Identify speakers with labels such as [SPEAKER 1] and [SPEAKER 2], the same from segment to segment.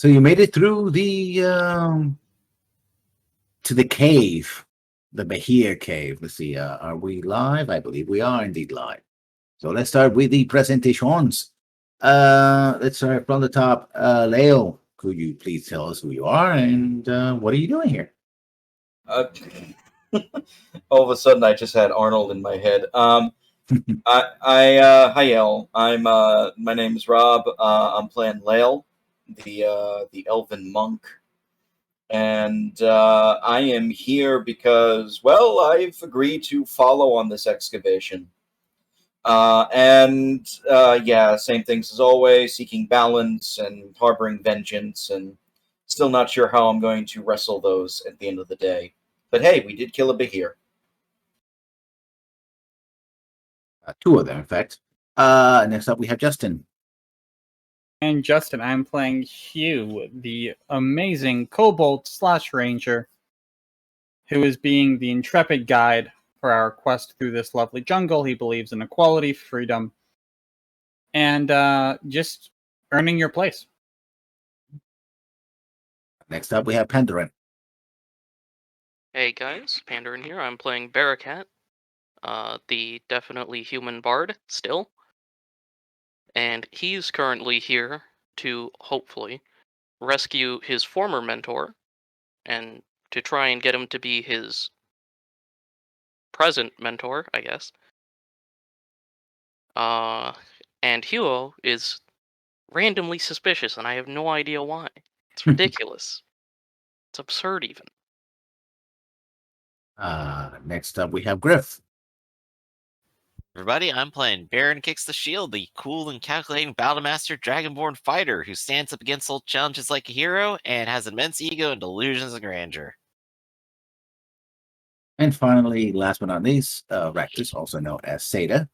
[SPEAKER 1] So you made it through the to the cave, the Bahir cave. Let's see. Are we live? I believe we are indeed live. So let's start with the presentations. Let's start from the top. Leo, could you please tell us who you are and what are you doing here?
[SPEAKER 2] All of a sudden, I just had Arnold in my head. Hi, El. My name is Rob. I'm playing Lael, the elven monk, and I am here because, well, I've agreed to follow on this excavation. Yeah, same things as always, seeking balance and harboring vengeance, and still not sure how I'm going to wrestle those at the end of the day. But hey, we did kill a Bahir.
[SPEAKER 1] Two of them, in fact. Next up, we have Justin.
[SPEAKER 3] And Justin, I'm playing Hugh, the amazing kobold/ranger, who is being the intrepid guide for our quest through this lovely jungle. He believes in equality, freedom, and just earning your place.
[SPEAKER 1] Next up, we have Penderin.
[SPEAKER 4] Hey guys, Pandarin here. I'm playing Barakat, the definitely human bard still. And he's currently here to, hopefully, rescue his former mentor and to try and get him to be his present mentor, I guess. And Huo is randomly suspicious, and I have no idea why. It's ridiculous. It's absurd, even.
[SPEAKER 1] Next up, we have Griff.
[SPEAKER 5] Everybody, I'm playing Baron Kicks the Shield, the cool and calculating Battlemaster Dragonborn fighter who stands up against old challenges like a hero and has immense ego and delusions of grandeur.
[SPEAKER 1] And finally, last but not least, Rectus, also known as Seda.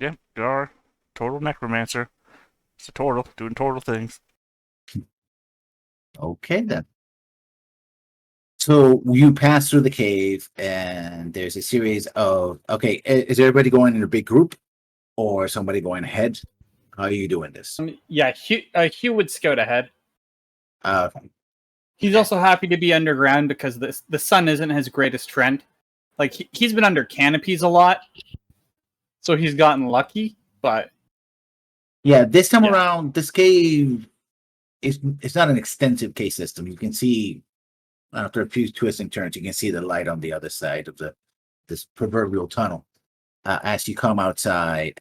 [SPEAKER 6] Yeah, you are total necromancer. It's a turtle doing turtle things.
[SPEAKER 1] Okay, then. So you pass through the cave, and there's a series of... Okay, is everybody going in a big group, or somebody going ahead? How are you doing this?
[SPEAKER 3] Yeah, Hugh would scout ahead.
[SPEAKER 1] Uh,
[SPEAKER 3] He's also happy to be underground because the sun isn't his greatest friend. Like, he's been under canopies a lot, so he's gotten lucky, but...
[SPEAKER 1] Yeah, this time around, this cave it's not an extensive cave system. You can see, after a few twists and turns, you can see the light on the other side of this proverbial tunnel. As you come outside,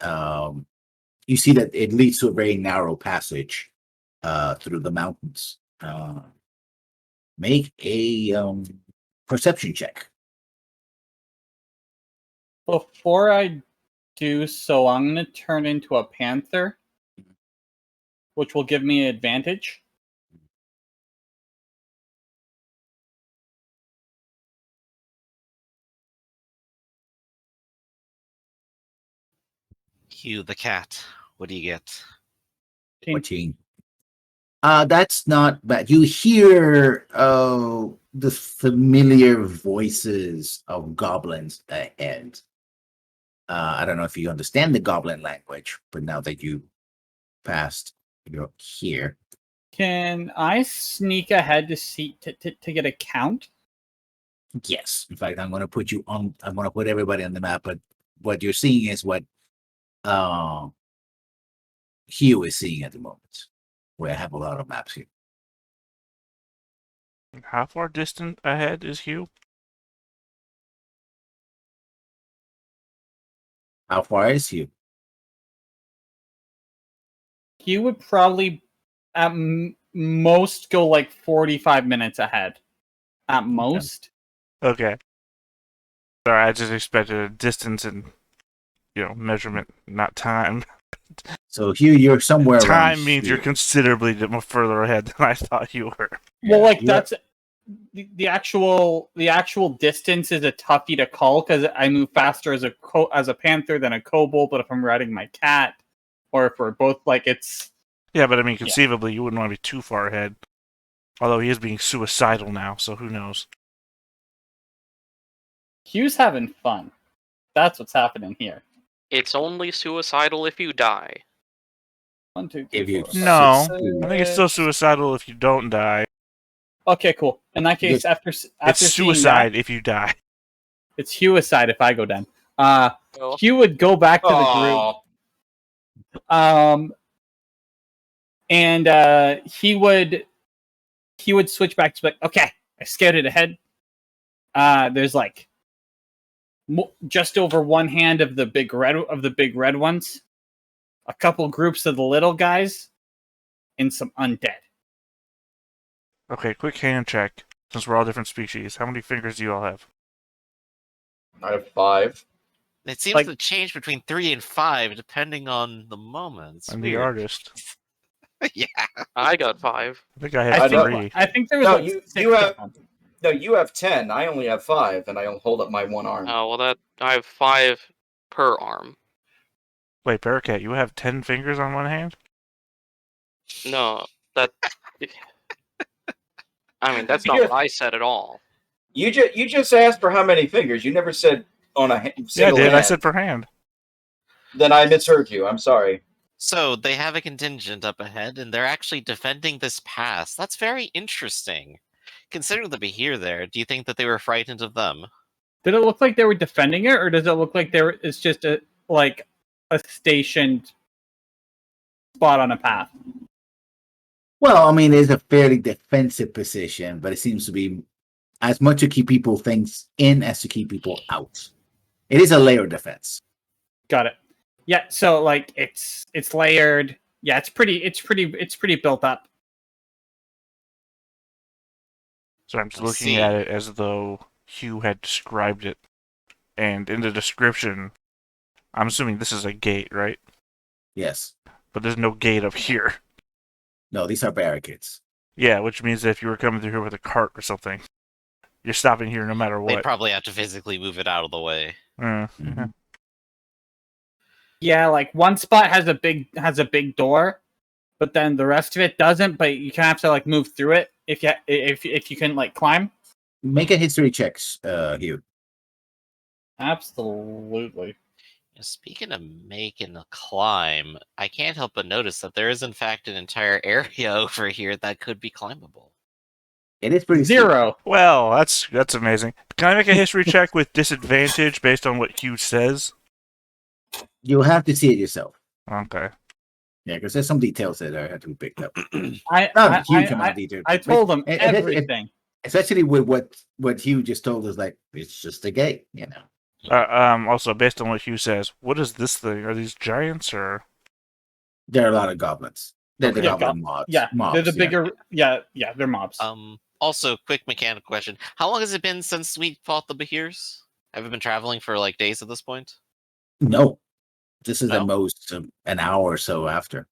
[SPEAKER 1] you see that it leads to a very narrow passage through the mountains. Make a perception check.
[SPEAKER 3] Before I do so, I'm going to turn into a panther, which will give me an advantage.
[SPEAKER 5] Hugh the cat, what do you get?
[SPEAKER 1] 14. That's not bad. You hear the familiar voices of goblins ahead. I don't know if you understand the goblin language, but now that you passed, you're here.
[SPEAKER 3] Can I sneak ahead to see to get a count?
[SPEAKER 1] Yes. In fact, I'm going to put you on. I'm going to put everybody on the map. But what you're seeing is what Hugh is seeing at the moment. Where I have a lot of maps here.
[SPEAKER 6] How far distant ahead is Hugh?
[SPEAKER 1] How far is Hugh?
[SPEAKER 3] Hugh would probably at most go like 45 minutes ahead. At most.
[SPEAKER 6] Okay. Sorry, I just expected a distance and measurement, not time.
[SPEAKER 1] So Hugh, you're somewhere around
[SPEAKER 6] time means
[SPEAKER 1] here.
[SPEAKER 6] You're considerably further ahead than I thought you were.
[SPEAKER 3] Well, like that's the actual distance is a toughie to call because I move faster as a panther than a kobold. But if I'm riding my cat, or if we're both it's
[SPEAKER 6] yeah. But I mean, conceivably, you wouldn't want to be too far ahead. Although he is being suicidal now, so who knows?
[SPEAKER 3] Hugh's having fun. That's what's happening here.
[SPEAKER 4] It's only suicidal if you die.
[SPEAKER 3] 1, 2, 3,
[SPEAKER 1] If you
[SPEAKER 3] 4,
[SPEAKER 6] No,
[SPEAKER 3] 5,
[SPEAKER 6] I think it's still
[SPEAKER 3] 6.
[SPEAKER 6] suicidal if you don't die.
[SPEAKER 3] Okay, cool. In that case,
[SPEAKER 1] Yes.
[SPEAKER 3] after
[SPEAKER 6] It's
[SPEAKER 3] seeing
[SPEAKER 6] suicide
[SPEAKER 3] that,
[SPEAKER 6] if you die.
[SPEAKER 3] it's suicide if I go down.
[SPEAKER 4] Oh,
[SPEAKER 3] Hugh would go back to the group.
[SPEAKER 2] Oh,
[SPEAKER 3] And he would switch back to like, okay, I scouted ahead. There's like just over one hand of the big red ones, a couple groups of the little guys, and some undead.
[SPEAKER 6] Okay, quick hand check. Since we're all different species, how many fingers do you all have?
[SPEAKER 2] I have 5.
[SPEAKER 5] It seems
[SPEAKER 3] Like-
[SPEAKER 5] to change between 3 and 5 depending on the moment. It's
[SPEAKER 6] I'm the
[SPEAKER 5] weird.
[SPEAKER 6] artist.
[SPEAKER 5] Yeah.
[SPEAKER 4] I got 5.
[SPEAKER 6] I think I had
[SPEAKER 2] I know.
[SPEAKER 6] 3.
[SPEAKER 3] I think there was
[SPEAKER 2] No,
[SPEAKER 3] like
[SPEAKER 2] you
[SPEAKER 3] 6
[SPEAKER 2] have-
[SPEAKER 3] of them.
[SPEAKER 2] No, you have 10. I only have 5, and I hold up my one arm.
[SPEAKER 4] Oh, well, I have 5 per arm.
[SPEAKER 6] Wait, Bearcat, you have 10 fingers on one hand?
[SPEAKER 4] No, that. I mean, that's
[SPEAKER 2] You
[SPEAKER 4] not
[SPEAKER 2] just-
[SPEAKER 4] what I said at all.
[SPEAKER 2] You just asked for how many fingers. You never said on a
[SPEAKER 6] Yeah, I
[SPEAKER 2] single
[SPEAKER 6] did.
[SPEAKER 2] hand.
[SPEAKER 6] I said per hand.
[SPEAKER 2] Then I misheard you. I'm sorry.
[SPEAKER 5] So they have a contingent up ahead, and they're actually defending this pass. That's very interesting. Considering the Behir there, do you think that they were frightened of them?
[SPEAKER 3] Did it look like they were defending it, or does it look like it's just a stationed spot on a path?
[SPEAKER 1] Well, I mean, it's a fairly defensive position, but it seems to be as much to keep people things in as to keep people out. It is a layered defense.
[SPEAKER 3] Got it. Yeah, so like it's layered. Yeah, it's pretty built up.
[SPEAKER 6] So I'm just
[SPEAKER 5] I
[SPEAKER 6] looking
[SPEAKER 5] see.
[SPEAKER 6] at it as though Hugh had described it. And in the description, I'm assuming this is a gate, right?
[SPEAKER 1] Yes.
[SPEAKER 6] But there's no gate up here.
[SPEAKER 1] No, these are barricades.
[SPEAKER 6] Yeah, which means that if you were coming through here with a cart or something, you're stopping here no matter
[SPEAKER 5] They'd
[SPEAKER 6] what.
[SPEAKER 5] probably have to physically move it out of the way.
[SPEAKER 1] Mhm.
[SPEAKER 3] Yeah, like one spot has a big door, but then the rest of it doesn't. But you kind of have to like move through it if you can like climb.
[SPEAKER 1] Make a history checks, Hugh.
[SPEAKER 3] Absolutely.
[SPEAKER 5] Speaking of making a climb, I can't help but notice that there is in fact an entire area over here that could be climbable.
[SPEAKER 1] It is pretty steep.
[SPEAKER 3] 0.
[SPEAKER 6] Well, that's amazing. Can I make a history check with disadvantage based on what Hugh says?
[SPEAKER 1] You'll have to see it yourself.
[SPEAKER 6] Okay.
[SPEAKER 1] Yeah, because there's some details that have to be picked up.
[SPEAKER 3] I
[SPEAKER 1] Not a huge amount of detail.
[SPEAKER 3] I told him
[SPEAKER 1] It-
[SPEAKER 3] everything.
[SPEAKER 1] Especially with what Hugh just told us, like, it's just a gate, you know.
[SPEAKER 6] Also, based on what Hugh says, what is this thing? Are these giants or?
[SPEAKER 1] There are a lot of goblins. They're the
[SPEAKER 3] Yeah,
[SPEAKER 1] goblin mobs.
[SPEAKER 3] Yeah,
[SPEAKER 1] mobs,
[SPEAKER 3] they're the
[SPEAKER 1] yeah.
[SPEAKER 3] bigger. Yeah, they're mobs.
[SPEAKER 5] Also, quick mechanical question. How long has it been since we fought the Behirs? Have we been traveling for like days at this point?
[SPEAKER 1] No, this is
[SPEAKER 5] No?
[SPEAKER 1] the most an hour or so after.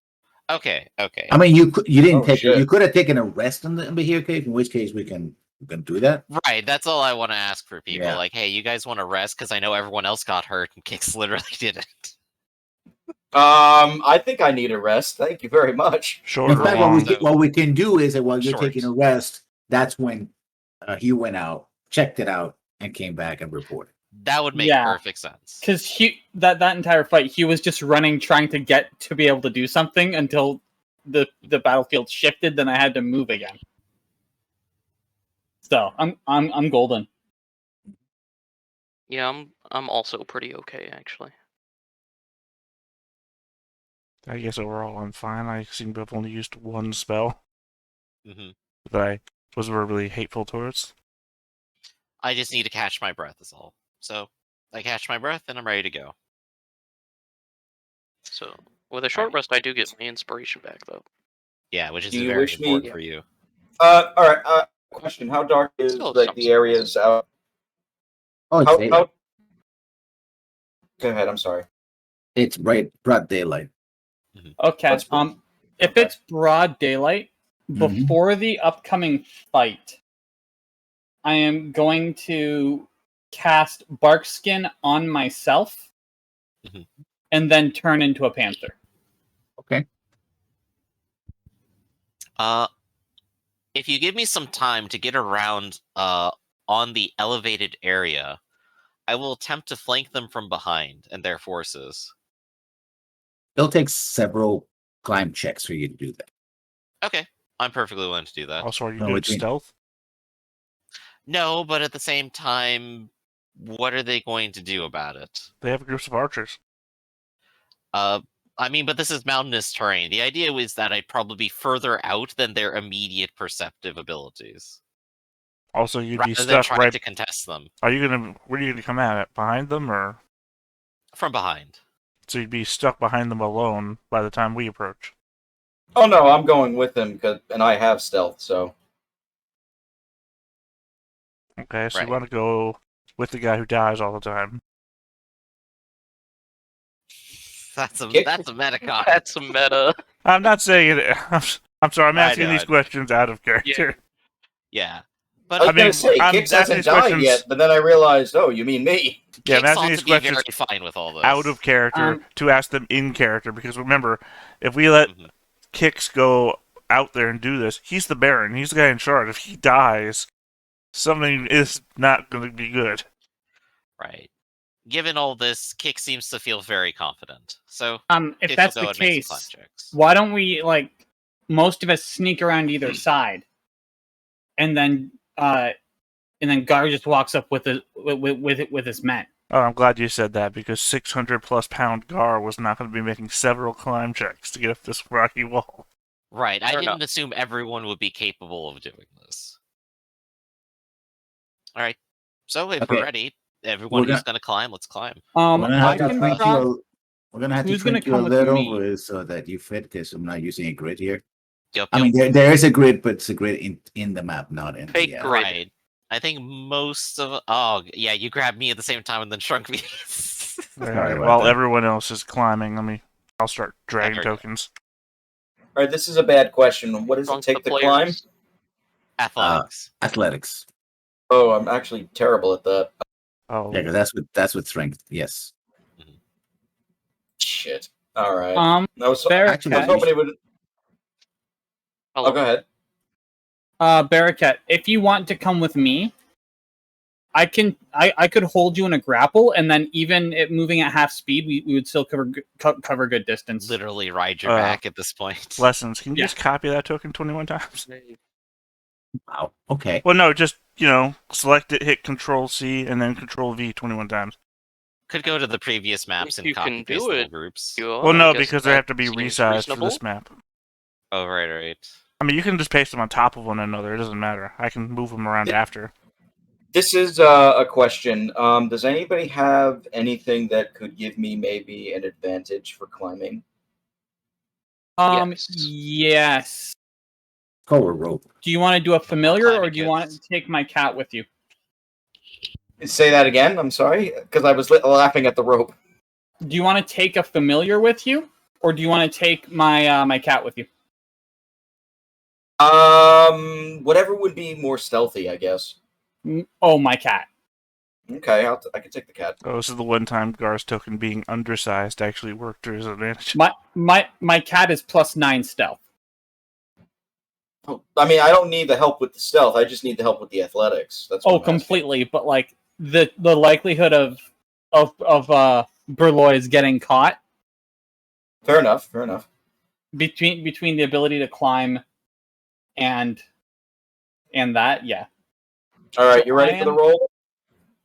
[SPEAKER 5] Okay.
[SPEAKER 1] I mean, you didn't
[SPEAKER 2] Oh,
[SPEAKER 1] take
[SPEAKER 2] shit.
[SPEAKER 1] you could have taken a rest in the Behir cave, in which case we can do that.
[SPEAKER 5] Right, that's all I want to ask for people.
[SPEAKER 1] Yeah.
[SPEAKER 5] Like, hey, you guys want to rest? Because I know everyone else got hurt and Kix literally didn't.
[SPEAKER 2] I think I need a rest. Thank you very much.
[SPEAKER 6] Short
[SPEAKER 1] In
[SPEAKER 6] or
[SPEAKER 1] fact,
[SPEAKER 6] long?
[SPEAKER 1] what we can do is that while you're
[SPEAKER 5] Short.
[SPEAKER 1] taking a rest, that's when Hugh went out, checked it out, and came back and reported.
[SPEAKER 5] That would make
[SPEAKER 3] Yeah.
[SPEAKER 5] perfect sense.
[SPEAKER 3] Because that entire fight, he was just running, trying to get to be able to do something until the battlefield shifted. Then I had to move again. So I'm golden.
[SPEAKER 4] Yeah, I'm also pretty okay actually.
[SPEAKER 6] I guess overall I'm fine. I seem to have only used one spell
[SPEAKER 5] hmm
[SPEAKER 6] that I was verbally hateful towards.
[SPEAKER 5] I just need to catch my breath, is all. So I catch my breath and I'm ready to go.
[SPEAKER 4] So with a short
[SPEAKER 5] Alright.
[SPEAKER 4] rest, I do get my inspiration back though.
[SPEAKER 5] Yeah, which is
[SPEAKER 2] Do you
[SPEAKER 5] very
[SPEAKER 2] wish me-
[SPEAKER 5] important for you.
[SPEAKER 2] All right. Question: How dark is
[SPEAKER 4] Still
[SPEAKER 2] like
[SPEAKER 4] some
[SPEAKER 2] the areas out?
[SPEAKER 1] Oh, it's daylight.
[SPEAKER 2] How? Go ahead. I'm sorry.
[SPEAKER 1] It's broad daylight.
[SPEAKER 3] Okay.
[SPEAKER 2] That's-
[SPEAKER 3] If
[SPEAKER 2] okay.
[SPEAKER 3] it's broad daylight
[SPEAKER 1] Mhm.
[SPEAKER 3] before the upcoming fight, I am going to cast Barkskin on myself,
[SPEAKER 5] Mhm.
[SPEAKER 3] and then turn into a panther.
[SPEAKER 1] Okay.
[SPEAKER 5] If you give me some time to get around on the elevated area, I will attempt to flank them from behind and their forces.
[SPEAKER 1] It'll take several climb checks for you to do that.
[SPEAKER 5] Okay, I'm perfectly willing to do that.
[SPEAKER 6] Also, are you
[SPEAKER 1] No,
[SPEAKER 6] doing
[SPEAKER 1] it's in-
[SPEAKER 6] stealth?
[SPEAKER 5] No, but at the same time, what are they going to do about it?
[SPEAKER 6] They have groups of archers.
[SPEAKER 5] I mean, but this is mountainous terrain. The idea was that I'd probably be further out than their immediate perceptive abilities,
[SPEAKER 6] Also, you'd be
[SPEAKER 5] rather than
[SPEAKER 6] stuck
[SPEAKER 5] trying
[SPEAKER 6] right.
[SPEAKER 5] to contest them
[SPEAKER 6] Are you gonna? Where are you gonna come at? Behind them, or
[SPEAKER 5] from behind.
[SPEAKER 6] so you'd be stuck behind them alone by the time we approach?
[SPEAKER 2] Oh no, I'm going with him and I have stealth. So
[SPEAKER 6] Okay, so
[SPEAKER 5] Right.
[SPEAKER 6] you want to go with the guy who dies all the time.
[SPEAKER 5] That's a
[SPEAKER 2] Kick-
[SPEAKER 5] that's a metacon.
[SPEAKER 4] That's a meta.
[SPEAKER 6] I'm not saying it. I'm sorry. I'm
[SPEAKER 5] I
[SPEAKER 6] asking
[SPEAKER 5] know,
[SPEAKER 6] these
[SPEAKER 5] I know.
[SPEAKER 6] questions out of character.
[SPEAKER 5] Yeah,
[SPEAKER 2] I
[SPEAKER 5] but
[SPEAKER 2] was
[SPEAKER 6] I mean,
[SPEAKER 2] gonna say
[SPEAKER 6] I'm
[SPEAKER 2] Kix
[SPEAKER 6] asking
[SPEAKER 2] hasn't
[SPEAKER 6] these
[SPEAKER 2] died
[SPEAKER 6] questions-
[SPEAKER 2] yet, but then I realized, oh, you mean me?
[SPEAKER 6] Yeah, I'm
[SPEAKER 5] Kix
[SPEAKER 6] asking
[SPEAKER 5] ought
[SPEAKER 6] these
[SPEAKER 5] to be
[SPEAKER 6] questions
[SPEAKER 5] very fine with all this.
[SPEAKER 6] out of character
[SPEAKER 3] Um,
[SPEAKER 6] to ask them in character, because remember, if we let
[SPEAKER 5] Mhm.
[SPEAKER 6] Kix go out there and do this, he's the Baron. He's the guy in charge. If he dies, something is not going to be good.
[SPEAKER 5] Right. Given all this, Kick seems to feel very confident. So
[SPEAKER 3] If
[SPEAKER 5] Kick
[SPEAKER 3] that's
[SPEAKER 5] will go
[SPEAKER 3] the
[SPEAKER 5] and make some
[SPEAKER 3] case,
[SPEAKER 5] climb checks.
[SPEAKER 3] why don't we most of us sneak around either side, and then Gar just walks up with his men.
[SPEAKER 6] Oh, I'm glad you said that, because 600 plus pound Gar was not going to be making several climb checks to get up this rocky wall.
[SPEAKER 5] Right. I
[SPEAKER 4] Fair
[SPEAKER 5] didn't
[SPEAKER 4] enough.
[SPEAKER 5] assume everyone would be capable of doing this. All right. So if
[SPEAKER 1] Okay.
[SPEAKER 5] we're ready, everyone
[SPEAKER 1] We're
[SPEAKER 5] who's going to climb, let's climb.
[SPEAKER 1] We're gonna
[SPEAKER 3] I
[SPEAKER 1] have to
[SPEAKER 3] can
[SPEAKER 1] tweak
[SPEAKER 3] try-
[SPEAKER 1] you. We're gonna have to
[SPEAKER 3] Who's gonna
[SPEAKER 1] tweak you a
[SPEAKER 3] come with
[SPEAKER 1] little
[SPEAKER 3] me?
[SPEAKER 1] bit so that you fit, because I'm not using a grid here.
[SPEAKER 5] Yep,
[SPEAKER 1] I
[SPEAKER 5] yep.
[SPEAKER 1] mean, there is a grid, but it's a grid in the map, not in
[SPEAKER 4] Fake
[SPEAKER 1] the.
[SPEAKER 4] grid.
[SPEAKER 5] Right. I think most of. Oh, yeah, you grabbed me at the same time and then shrunk me.
[SPEAKER 1] Sorry about
[SPEAKER 6] While
[SPEAKER 1] that.
[SPEAKER 6] everyone else is climbing, I'll start dragging
[SPEAKER 5] There we go.
[SPEAKER 6] tokens.
[SPEAKER 2] All right, this is a bad question. What does it
[SPEAKER 4] Drunk
[SPEAKER 2] take
[SPEAKER 4] the
[SPEAKER 2] to climb?
[SPEAKER 4] players.
[SPEAKER 5] Athletics.
[SPEAKER 1] Athletics.
[SPEAKER 2] Oh, I'm actually terrible at that.
[SPEAKER 6] Oh,
[SPEAKER 1] Yeah, because that's with strength. Yes.
[SPEAKER 2] Shit. All right.
[SPEAKER 3] Um,
[SPEAKER 2] I was
[SPEAKER 3] Barracat,
[SPEAKER 2] I was hoping it would.
[SPEAKER 4] Hello.
[SPEAKER 2] Oh, go ahead.
[SPEAKER 3] Barracat, if you want to come with me, I could hold you in a grapple, and then even it moving at half speed, we would still cover good distance.
[SPEAKER 5] Literally ride your
[SPEAKER 6] Uh,
[SPEAKER 5] back at this point.
[SPEAKER 6] lessons. Can you
[SPEAKER 3] Yeah.
[SPEAKER 6] just copy that token 21 times?
[SPEAKER 1] Wow. Okay.
[SPEAKER 6] Well, no, just, select it, hit Control C, and then Control V 21 times.
[SPEAKER 5] Could go to the previous maps
[SPEAKER 4] If
[SPEAKER 5] and
[SPEAKER 4] you
[SPEAKER 5] copy
[SPEAKER 4] can
[SPEAKER 5] paste
[SPEAKER 4] do
[SPEAKER 5] little
[SPEAKER 4] it,
[SPEAKER 5] groups.
[SPEAKER 6] Well, no, because they have to be
[SPEAKER 4] seems
[SPEAKER 6] resized for
[SPEAKER 4] reasonable.
[SPEAKER 6] this map.
[SPEAKER 5] Oh, right.
[SPEAKER 6] I mean, you can just paste them on top of one another. It doesn't matter. I can move them around after.
[SPEAKER 2] This is a question. Does anybody have anything that could give me maybe an advantage for climbing?
[SPEAKER 4] Yes.
[SPEAKER 3] Yes.
[SPEAKER 1] Call a rope.
[SPEAKER 3] Do you want to do a familiar, or
[SPEAKER 5] climbing
[SPEAKER 3] do you want
[SPEAKER 5] kits.
[SPEAKER 3] to take my cat with you?
[SPEAKER 2] Say that again. I'm sorry, because I was laughing at the rope.
[SPEAKER 3] Do you want to take a familiar with you, or do you want to take my cat with you?
[SPEAKER 2] Whatever would be more stealthy, I guess.
[SPEAKER 3] Oh, my cat.
[SPEAKER 2] Okay, I can take the cat.
[SPEAKER 6] Oh, this is the one time Gar's token being undersized actually worked to his advantage.
[SPEAKER 3] My cat is +9 stealth.
[SPEAKER 2] Oh, I mean, I don't need the help with the stealth. I just need the help with the athletics. That's what
[SPEAKER 3] Oh,
[SPEAKER 2] I'm asking.
[SPEAKER 3] completely. But the likelihood of Burlois getting caught
[SPEAKER 2] Fair enough. Fair enough.
[SPEAKER 3] between the ability to climb and that, yeah.
[SPEAKER 2] All right, you ready
[SPEAKER 3] I
[SPEAKER 2] for the
[SPEAKER 3] am-
[SPEAKER 2] roll?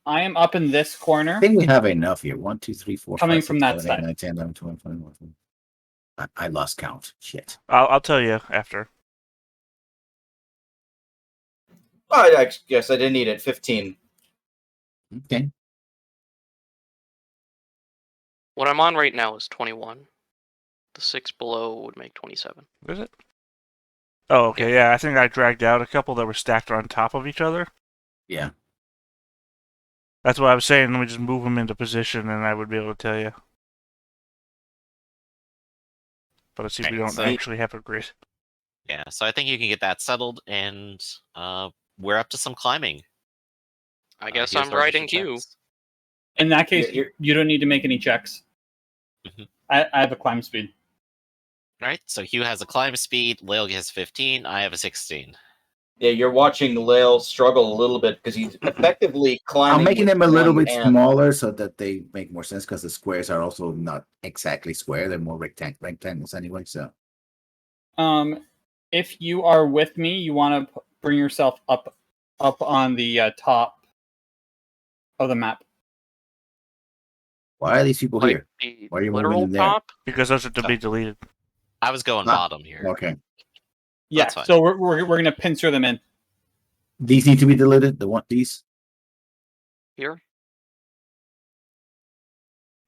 [SPEAKER 3] I am up in this corner.
[SPEAKER 1] I think we have enough here. 1, 2, 3, 4,
[SPEAKER 3] Coming
[SPEAKER 1] 5,
[SPEAKER 3] from
[SPEAKER 1] 6,
[SPEAKER 3] that
[SPEAKER 1] 7, 8,
[SPEAKER 3] side.
[SPEAKER 1] 9, 10, 11, 12, 21. I lost count. Shit.
[SPEAKER 6] I'll tell you after.
[SPEAKER 2] I guess I didn't need it. 15.
[SPEAKER 1] Okay.
[SPEAKER 4] What I'm on right now is 21. The 6 below would make 27.
[SPEAKER 6] Is it? Oh, okay, yeah. I think I dragged out a couple that were stacked on top of each other.
[SPEAKER 1] Yeah.
[SPEAKER 6] That's what I was saying. Let me just move them into position, and I would be able to tell you. But it seems we
[SPEAKER 5] Right,
[SPEAKER 6] don't
[SPEAKER 5] so-
[SPEAKER 6] actually have a grid.
[SPEAKER 5] Yeah, so I think you can get that settled, and we're up to some climbing.
[SPEAKER 4] I guess
[SPEAKER 5] Here's
[SPEAKER 4] I'm
[SPEAKER 5] our
[SPEAKER 4] riding
[SPEAKER 5] initial
[SPEAKER 4] Q.
[SPEAKER 5] checks.
[SPEAKER 3] In that case,
[SPEAKER 2] You're-
[SPEAKER 3] you don't need to make any checks.
[SPEAKER 5] Mhm.
[SPEAKER 3] I have a climb speed.
[SPEAKER 5] Right, so Hugh has a climb speed, Lail has 15, I have a 16.
[SPEAKER 2] Yeah, you're watching Lail struggle a little bit because he's effectively climbing.
[SPEAKER 1] I'm making
[SPEAKER 2] with
[SPEAKER 1] them a little
[SPEAKER 2] one
[SPEAKER 1] bit
[SPEAKER 2] hand.
[SPEAKER 1] smaller so that they make more sense, because the squares are also not exactly square. They're more rectangles anyway. So
[SPEAKER 3] If you are with me, you want to bring yourself up on the top of the map.
[SPEAKER 1] Why are these people
[SPEAKER 4] Like
[SPEAKER 1] here?
[SPEAKER 4] the
[SPEAKER 1] Why are you moving
[SPEAKER 4] literal
[SPEAKER 1] in there?
[SPEAKER 4] top.
[SPEAKER 6] Because those are to be deleted.
[SPEAKER 5] I was going
[SPEAKER 1] Ah,
[SPEAKER 5] bottom here.
[SPEAKER 1] Okay.
[SPEAKER 3] Yeah,
[SPEAKER 5] That's fine.
[SPEAKER 3] so we're gonna pincer them in.
[SPEAKER 1] These need to be deleted. These.
[SPEAKER 4] Here.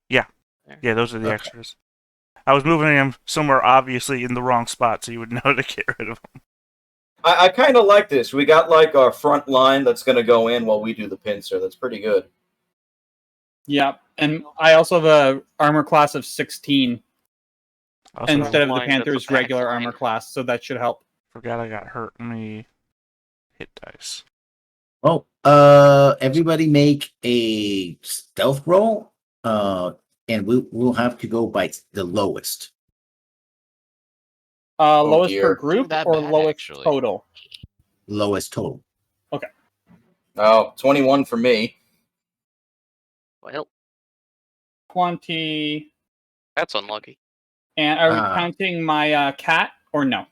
[SPEAKER 6] Yeah.
[SPEAKER 4] There.
[SPEAKER 6] Yeah, those are the
[SPEAKER 1] Okay.
[SPEAKER 6] extras. I was moving them somewhere obviously in the wrong spot, so you would know to get rid of them.
[SPEAKER 2] I kind of like this. We got like our front line that's going to go in while we do the pincer. That's pretty good.
[SPEAKER 3] Yeah, and I also have a armor class of 16
[SPEAKER 6] Also,
[SPEAKER 3] instead of the
[SPEAKER 4] line, that's a
[SPEAKER 3] Panther's
[SPEAKER 4] back
[SPEAKER 3] regular
[SPEAKER 4] line.
[SPEAKER 3] armor class, so that should help.
[SPEAKER 6] forgot I got hurt. Let me hit dice.
[SPEAKER 1] Oh, everybody make a stealth roll. And we'll have to go by the lowest.
[SPEAKER 3] Lowest
[SPEAKER 2] dear.
[SPEAKER 3] per group
[SPEAKER 5] That
[SPEAKER 3] or
[SPEAKER 5] bad,
[SPEAKER 3] lowest
[SPEAKER 5] actually.
[SPEAKER 3] total?
[SPEAKER 1] Lowest total.
[SPEAKER 2] Oh, 21 for me.
[SPEAKER 4] Well,
[SPEAKER 3] 20.
[SPEAKER 4] that's unlucky.
[SPEAKER 3] And are we
[SPEAKER 1] Ah.
[SPEAKER 3] counting my cat or no?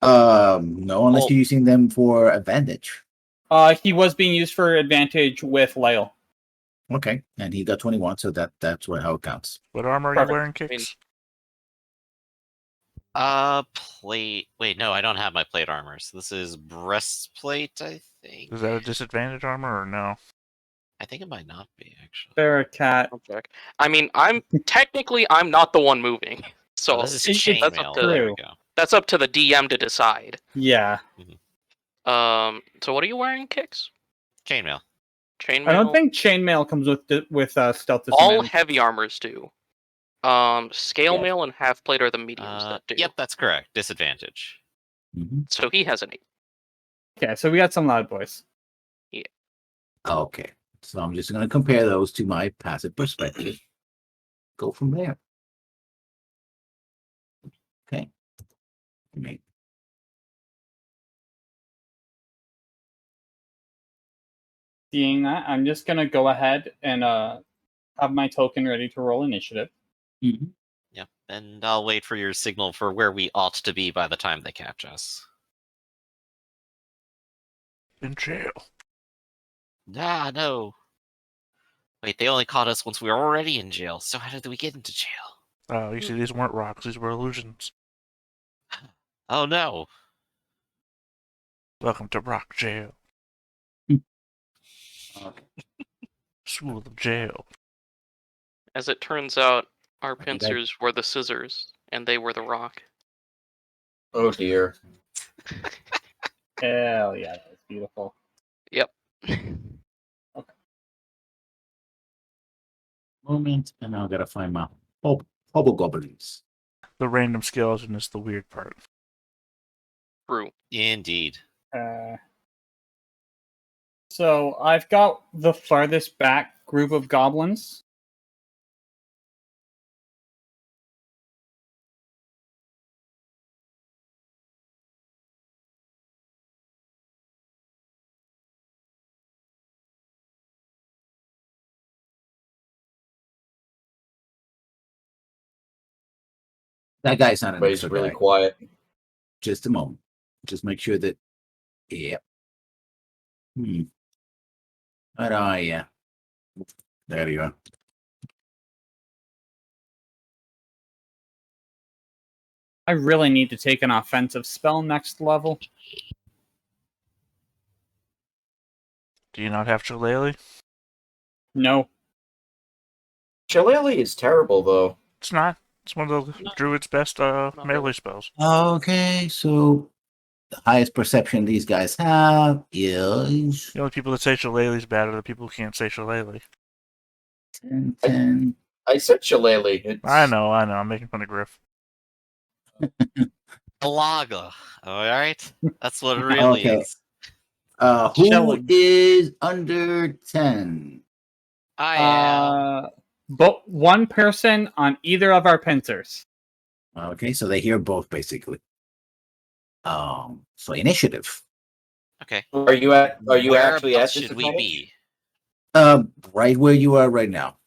[SPEAKER 1] No, unless
[SPEAKER 4] Well-
[SPEAKER 1] you're using them for advantage.
[SPEAKER 3] He was being used for advantage with Lyle.
[SPEAKER 1] Okay, and he got 21, so that's how it counts.
[SPEAKER 6] What armor are
[SPEAKER 3] Perfect.
[SPEAKER 6] you wearing,
[SPEAKER 4] I mean-
[SPEAKER 6] Kicks?
[SPEAKER 5] Plate. Wait, no, I don't have my plate armor. So this is breastplate, I think.
[SPEAKER 6] Is that a disadvantage armor or no?
[SPEAKER 5] I think it might not be, actually.
[SPEAKER 3] Bearcat.
[SPEAKER 4] I'll check. I mean, I'm not the one moving, so
[SPEAKER 5] Oh, this is
[SPEAKER 3] it's
[SPEAKER 4] that's up
[SPEAKER 5] chainmail.
[SPEAKER 4] to
[SPEAKER 5] There we go.
[SPEAKER 4] that's up to the DM to decide.
[SPEAKER 3] Yeah.
[SPEAKER 4] So what are you wearing, Kicks?
[SPEAKER 5] Chainmail.
[SPEAKER 4] Chainmail.
[SPEAKER 3] I don't think chainmail comes with stealth
[SPEAKER 4] all
[SPEAKER 3] disadvantage.
[SPEAKER 4] heavy armors do. Scale mail and half plate are the mediums that do.
[SPEAKER 5] Yep, that's correct. Disadvantage.
[SPEAKER 1] Mhm.
[SPEAKER 4] So he has an 8.
[SPEAKER 3] Okay, so we got some loud boys.
[SPEAKER 1] Okay, so I'm just going to compare those to my passive perspective. Go from there. Okay. Okay.
[SPEAKER 3] Seeing that, I'm just gonna go ahead and have my token ready to roll initiative.
[SPEAKER 1] Mhm.
[SPEAKER 5] Yep, and I'll wait for your signal for where we ought to be by the time they catch us.
[SPEAKER 6] In jail.
[SPEAKER 5] Ah, no. Wait, they only caught us once we were already in jail, so how did we get into jail?
[SPEAKER 6] Oh, you see, these weren't rocks; these were illusions.
[SPEAKER 5] Oh no.
[SPEAKER 6] Welcome to Rock Jail,
[SPEAKER 1] Okay.
[SPEAKER 6] School of Jail.
[SPEAKER 4] As it turns out, our
[SPEAKER 1] Okay, that-
[SPEAKER 4] pincers were the scissors, and they were the rock.
[SPEAKER 2] Oh dear.
[SPEAKER 3] Hell yeah, that was beautiful.
[SPEAKER 4] Yep.
[SPEAKER 1] Moment, and now I gotta find my hobgoblins.
[SPEAKER 6] The random skeleton is the weird part.
[SPEAKER 4] True.
[SPEAKER 5] Indeed.
[SPEAKER 3] So I've got the farthest back group of goblins.
[SPEAKER 1] That guy's not an
[SPEAKER 2] But he's
[SPEAKER 1] extra
[SPEAKER 2] really
[SPEAKER 1] guy.
[SPEAKER 2] quiet.
[SPEAKER 1] Just a moment. Just make sure that. Yeah. Where are you? There you are.
[SPEAKER 3] I really need to take an offensive spell next level.
[SPEAKER 6] Do you not have Shillelagh?
[SPEAKER 3] No.
[SPEAKER 2] Shillelagh is terrible, though.
[SPEAKER 6] It's not. It's one of the druid's best melee
[SPEAKER 4] really.
[SPEAKER 6] spells.
[SPEAKER 1] Okay, so the highest perception these guys have is
[SPEAKER 6] The only people that say Shillelagh's bad are the people who can't say Shillelagh.
[SPEAKER 1] 10, 10.
[SPEAKER 2] I said Shillelagh. It's...
[SPEAKER 6] I know. I'm making fun of Griff.
[SPEAKER 5] Alaga. Alright? That's what it really
[SPEAKER 1] Okay.
[SPEAKER 5] is.
[SPEAKER 1] Who
[SPEAKER 3] Chilling.
[SPEAKER 1] is under 10?
[SPEAKER 5] I am.
[SPEAKER 3] But one person on either of our pincers.
[SPEAKER 1] Okay, so they hear both basically. So initiative.
[SPEAKER 5] Okay.
[SPEAKER 2] Are you actually at
[SPEAKER 5] Whereabouts should we
[SPEAKER 2] disadvantage?
[SPEAKER 5] be?
[SPEAKER 1] Right where you are right now.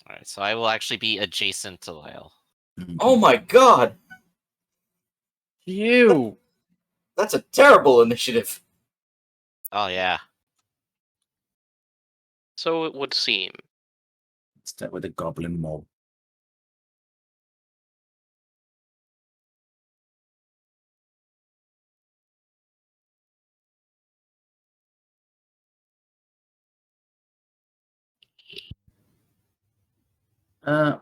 [SPEAKER 5] Alright, so I will actually be adjacent to Lyle.
[SPEAKER 1] Mhm.
[SPEAKER 2] Oh my god!
[SPEAKER 3] You.
[SPEAKER 2] That's a terrible initiative.
[SPEAKER 5] Oh yeah.
[SPEAKER 4] So it would seem.
[SPEAKER 1] Start with the goblin mob. Uh,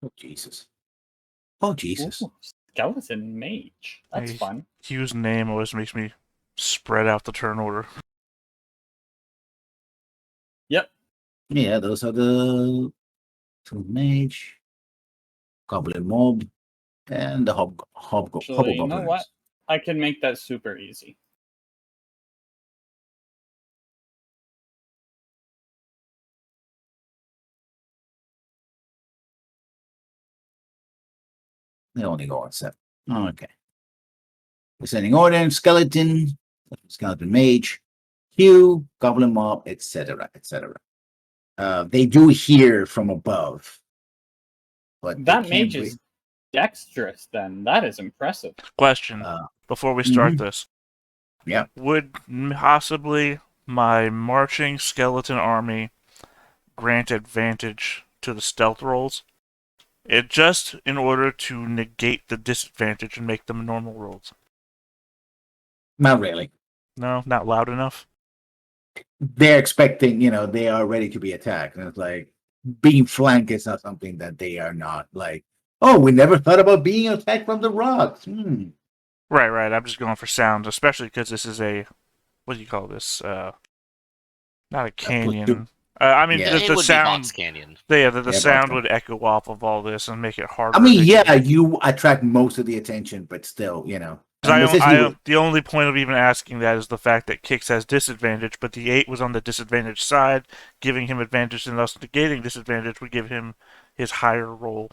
[SPEAKER 1] oh Jesus! Oh Jesus!
[SPEAKER 3] Ooh, skeleton mage. That's
[SPEAKER 6] Hey.
[SPEAKER 3] fun.
[SPEAKER 6] Hugh's name always makes me spread out the turn order.
[SPEAKER 3] Yep.
[SPEAKER 1] Yeah, those are the two mage, goblin mob, and the
[SPEAKER 3] Actually, you know
[SPEAKER 1] hobgoblins.
[SPEAKER 3] what? I can make that super easy.
[SPEAKER 1] They only go on 7. Okay. Descending order: skeleton, skeleton mage, hue, goblin mob, etc., etc. They do hear from above, but
[SPEAKER 3] That
[SPEAKER 1] they
[SPEAKER 3] mage
[SPEAKER 1] can't
[SPEAKER 3] is dexterous, then. That is impressive.
[SPEAKER 6] Question before we start this.
[SPEAKER 1] Yeah.
[SPEAKER 6] Would possibly my marching skeleton army grant advantage to the stealth rolls? It just in order to negate the disadvantage and make them normal rolls.
[SPEAKER 1] Not really.
[SPEAKER 6] No, not loud enough.
[SPEAKER 1] They're expecting, they are ready to be attacked. And it's like being flanked is not something that they are not like, oh, we never thought about being attacked from the rocks.
[SPEAKER 6] Right. I'm just going for sound, especially because this is a, what do you call this? Not a canyon. I mean,
[SPEAKER 1] Yeah.
[SPEAKER 5] It
[SPEAKER 6] the
[SPEAKER 5] would be
[SPEAKER 6] sound.
[SPEAKER 5] Box Canyon.
[SPEAKER 6] Yeah, the
[SPEAKER 1] Yeah,
[SPEAKER 6] sound
[SPEAKER 1] Box
[SPEAKER 6] would echo off of all this and make it harder.
[SPEAKER 1] I mean,
[SPEAKER 6] to
[SPEAKER 1] yeah,
[SPEAKER 6] negate.
[SPEAKER 1] you attract most of the attention, but still,
[SPEAKER 6] The only point of even asking that is the fact that Kix has disadvantage, but the 8 was on the disadvantage side, giving him advantage and thus negating disadvantage would give him his higher roll.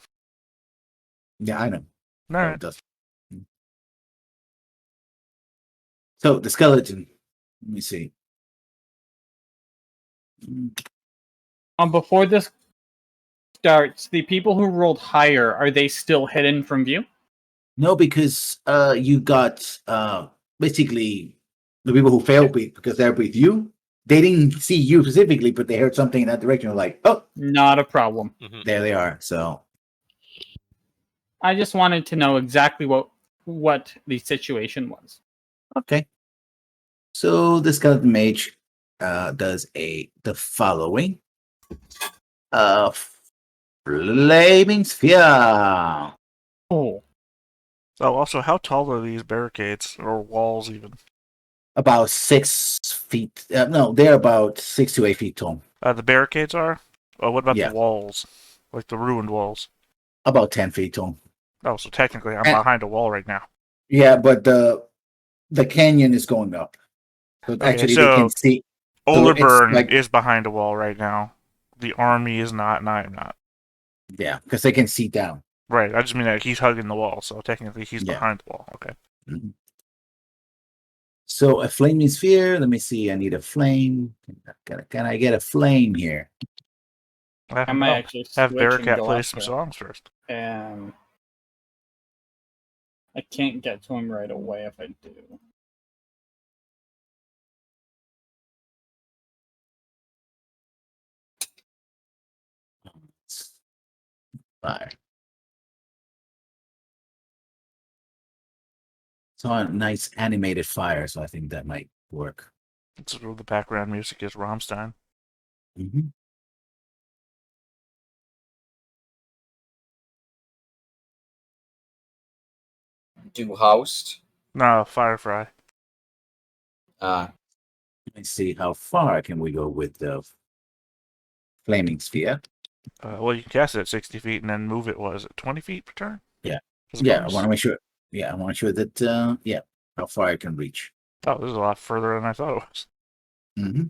[SPEAKER 1] Yeah, I know.
[SPEAKER 6] All right.
[SPEAKER 1] It does. So the skeleton. Let me see.
[SPEAKER 3] Before this starts, the people who rolled higher, are they still hidden from view?
[SPEAKER 1] No, because you got basically the people who failed because they're with you. They didn't see you specifically, but they heard something in that direction. They're like, oh,
[SPEAKER 3] Not a problem.
[SPEAKER 1] there they are. So
[SPEAKER 3] I just wanted to know exactly what the situation was.
[SPEAKER 1] okay. So the skeleton mage does the following. Flaming sphere.
[SPEAKER 3] Oh,
[SPEAKER 6] So also, how tall are these barricades or walls even?
[SPEAKER 1] About 6 feet. No, they're about 6 to 8 feet tall.
[SPEAKER 6] The barricades are? Oh, what about
[SPEAKER 1] Yeah.
[SPEAKER 6] the walls? Like the ruined walls?
[SPEAKER 1] About 10 feet tall.
[SPEAKER 6] Oh, so technically I'm
[SPEAKER 1] And-
[SPEAKER 6] behind a wall right now.
[SPEAKER 1] Yeah, but the canyon is going up. So
[SPEAKER 6] Okay,
[SPEAKER 1] actually
[SPEAKER 6] so
[SPEAKER 1] they can see. So
[SPEAKER 6] Olerburn
[SPEAKER 1] it's like-
[SPEAKER 6] is behind a wall right now. The army is not, and I'm not.
[SPEAKER 1] Yeah, because they can see down.
[SPEAKER 6] Right, I just mean that he's hugging the wall, so technically he's
[SPEAKER 1] Yeah.
[SPEAKER 6] behind the wall. Okay.
[SPEAKER 1] Mhm. So a flaming sphere. Let me see. I need a flame. Can I get a flame here?
[SPEAKER 3] I might actually
[SPEAKER 6] have
[SPEAKER 3] switch and
[SPEAKER 6] Bearcat
[SPEAKER 3] go
[SPEAKER 6] play some
[SPEAKER 3] after
[SPEAKER 6] songs first.
[SPEAKER 3] I can't get to him right away if I do.
[SPEAKER 1] Fire. It's a nice animated fire, so I think that might work.
[SPEAKER 6] It's the background music is Rammstein.
[SPEAKER 1] Mm-hmm.
[SPEAKER 2] Do host.
[SPEAKER 6] No, Firefly.
[SPEAKER 1] Let's see how far can we go with the flaming sphere.
[SPEAKER 6] Well, you can cast it at 60 feet and then move it. Was it 20 feet per turn?
[SPEAKER 1] Yeah.
[SPEAKER 6] As a
[SPEAKER 1] Yeah, I
[SPEAKER 6] bonus?
[SPEAKER 1] want to make sure. Yeah, I want to make sure that how far I can reach.
[SPEAKER 6] Oh, this is a lot further than I thought it was.
[SPEAKER 1] Mm-hmm.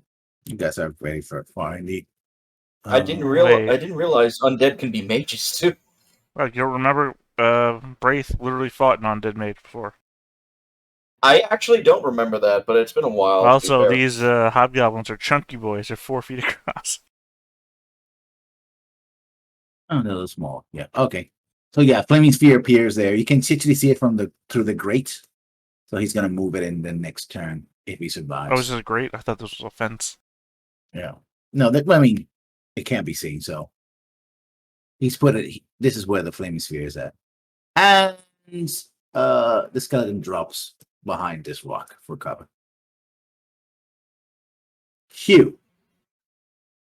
[SPEAKER 1] You guys are ready for far indeed.
[SPEAKER 2] I didn't
[SPEAKER 6] wait.
[SPEAKER 2] realize undead can be mages too.
[SPEAKER 6] Well, you don't remember? Braith literally fought an undead mage before.
[SPEAKER 2] I actually don't remember that, but it's been a while. to be
[SPEAKER 6] Also,
[SPEAKER 2] fair.
[SPEAKER 6] these hobgoblins are chunky boys. They're 4 feet across.
[SPEAKER 1] Oh, no, small. Yeah. Okay. So yeah, flaming sphere appears there. You can actually see it from through the grate. So he's gonna move it in the next turn if he survives.
[SPEAKER 6] Oh, this is great. I thought this was a fence.
[SPEAKER 1] Yeah. No, I mean, it can't be seen. So he's put it. This is where the flaming sphere is at, and the skeleton drops behind this rock for cover. Hugh.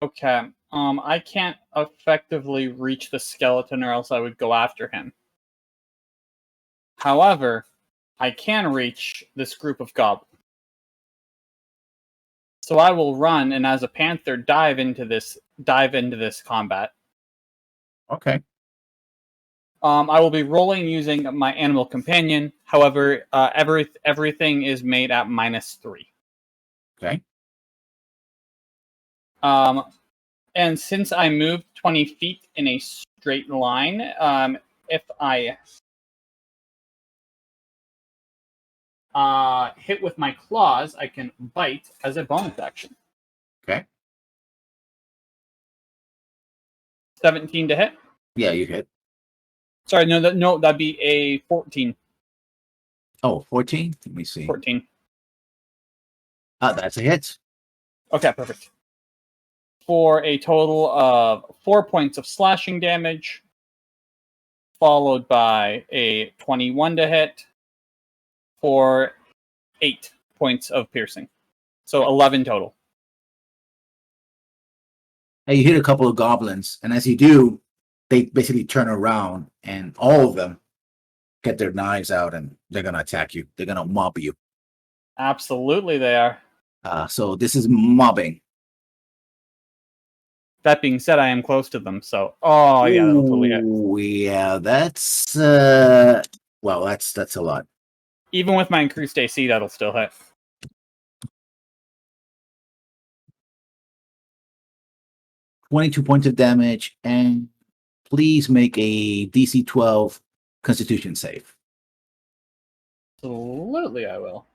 [SPEAKER 3] Okay. I can't effectively reach the skeleton, or else I would go after him. However, I can reach this group of goblins. So I will run, and as a panther, dive into this combat.
[SPEAKER 1] Okay.
[SPEAKER 3] I will be rolling using my animal companion. However, everything is made at -3.
[SPEAKER 1] Okay.
[SPEAKER 3] And since I moved 20 feet in a straight line, if I hit with my claws, I can bite as a bonus action.
[SPEAKER 1] Okay.
[SPEAKER 3] 17 to hit.
[SPEAKER 1] Yeah, you hit.
[SPEAKER 3] Sorry, no, that'd be a 14.
[SPEAKER 1] Oh, 14? Let me see.
[SPEAKER 3] 14.
[SPEAKER 1] That's a hit.
[SPEAKER 3] Okay, perfect. For a total of 4 points of slashing damage, followed by a 21 to hit for 8 points of piercing. So 11 total.
[SPEAKER 1] And you hit a couple of goblins, and as you do, they basically turn around, and all of them get their knives out, and they're gonna attack you. They're gonna mob you.
[SPEAKER 3] Absolutely, they are.
[SPEAKER 1] So this is mobbing.
[SPEAKER 3] That being said, I am close to them, so yeah, that'll totally hit.
[SPEAKER 1] Ooh, yeah, that's well, that's a lot.
[SPEAKER 3] Even with my increased AC, that'll still hit.
[SPEAKER 1] $22 points of damage, and please make a DC 12 Constitution save.
[SPEAKER 3] Absolutely, I will.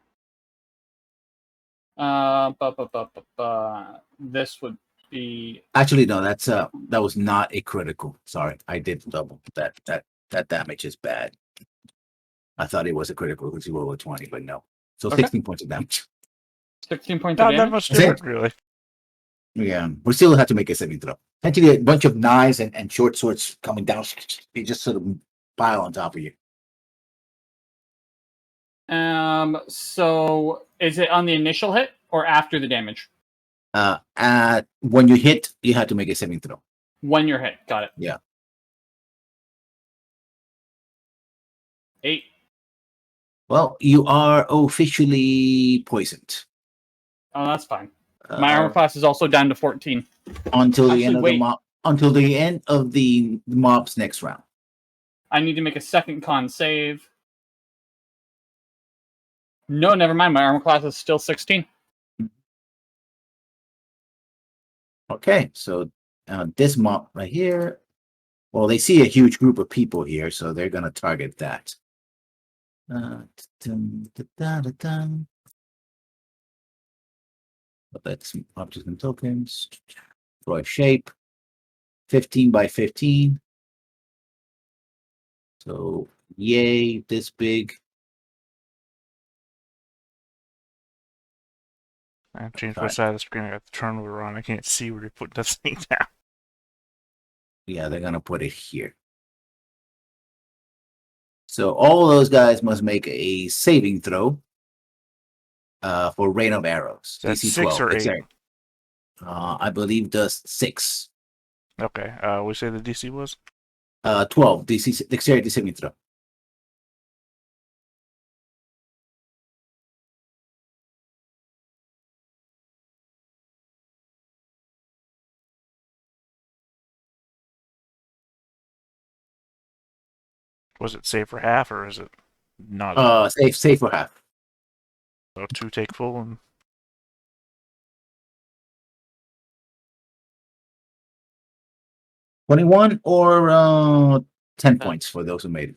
[SPEAKER 3] This would be
[SPEAKER 1] Actually, no, that was not a critical. Sorry, I did double that. That damage is bad. I thought it was a critical because you rolled a 20, but no. So
[SPEAKER 3] Okay.
[SPEAKER 1] 16 points of damage.
[SPEAKER 3] 16 points of
[SPEAKER 6] Not that
[SPEAKER 3] damage.
[SPEAKER 6] much
[SPEAKER 1] Is it?
[SPEAKER 6] different, really.
[SPEAKER 1] Yeah, we still have to make a saving throw. Actually, a bunch of knives and short swords coming down. They just sort of pile on top of you.
[SPEAKER 3] So is it on the initial hit or after the damage?
[SPEAKER 1] When you hit, you have to make a saving throw.
[SPEAKER 3] When you're hit. Got it.
[SPEAKER 1] Yeah.
[SPEAKER 3] 8.
[SPEAKER 1] Well, you are officially poisoned.
[SPEAKER 3] Oh, that's fine. My armor class is also down to 14.
[SPEAKER 1] Until the end
[SPEAKER 3] Actually,
[SPEAKER 1] of
[SPEAKER 3] wait.
[SPEAKER 1] the mob. Until the end of the mob's next round.
[SPEAKER 3] I need to make a second con save. No, never mind. My armor class is still 16.
[SPEAKER 1] Okay, so this mob right here. Well, they see a huge group of people here, so they're gonna target that. Let's objects and tokens. Draw a shape. 15 by 15. So yay, this big.
[SPEAKER 6] I changed my
[SPEAKER 1] Alright.
[SPEAKER 6] side of the screen. I got the turnover on. I can't see where they put that thing down.
[SPEAKER 1] Yeah, they're gonna put it here. So all those guys must make a saving throw for rain of arrows.
[SPEAKER 6] That's
[SPEAKER 1] DC
[SPEAKER 6] 6 or 8?
[SPEAKER 1] Dexterity. I believe does 6.
[SPEAKER 6] Okay. We say the DC was?
[SPEAKER 1] 12 DC Dexterity saving throw.
[SPEAKER 6] Was it save for half or is it not?
[SPEAKER 1] Save for half.
[SPEAKER 6] So 2 take full and
[SPEAKER 1] 21 or 10 points for those who made it.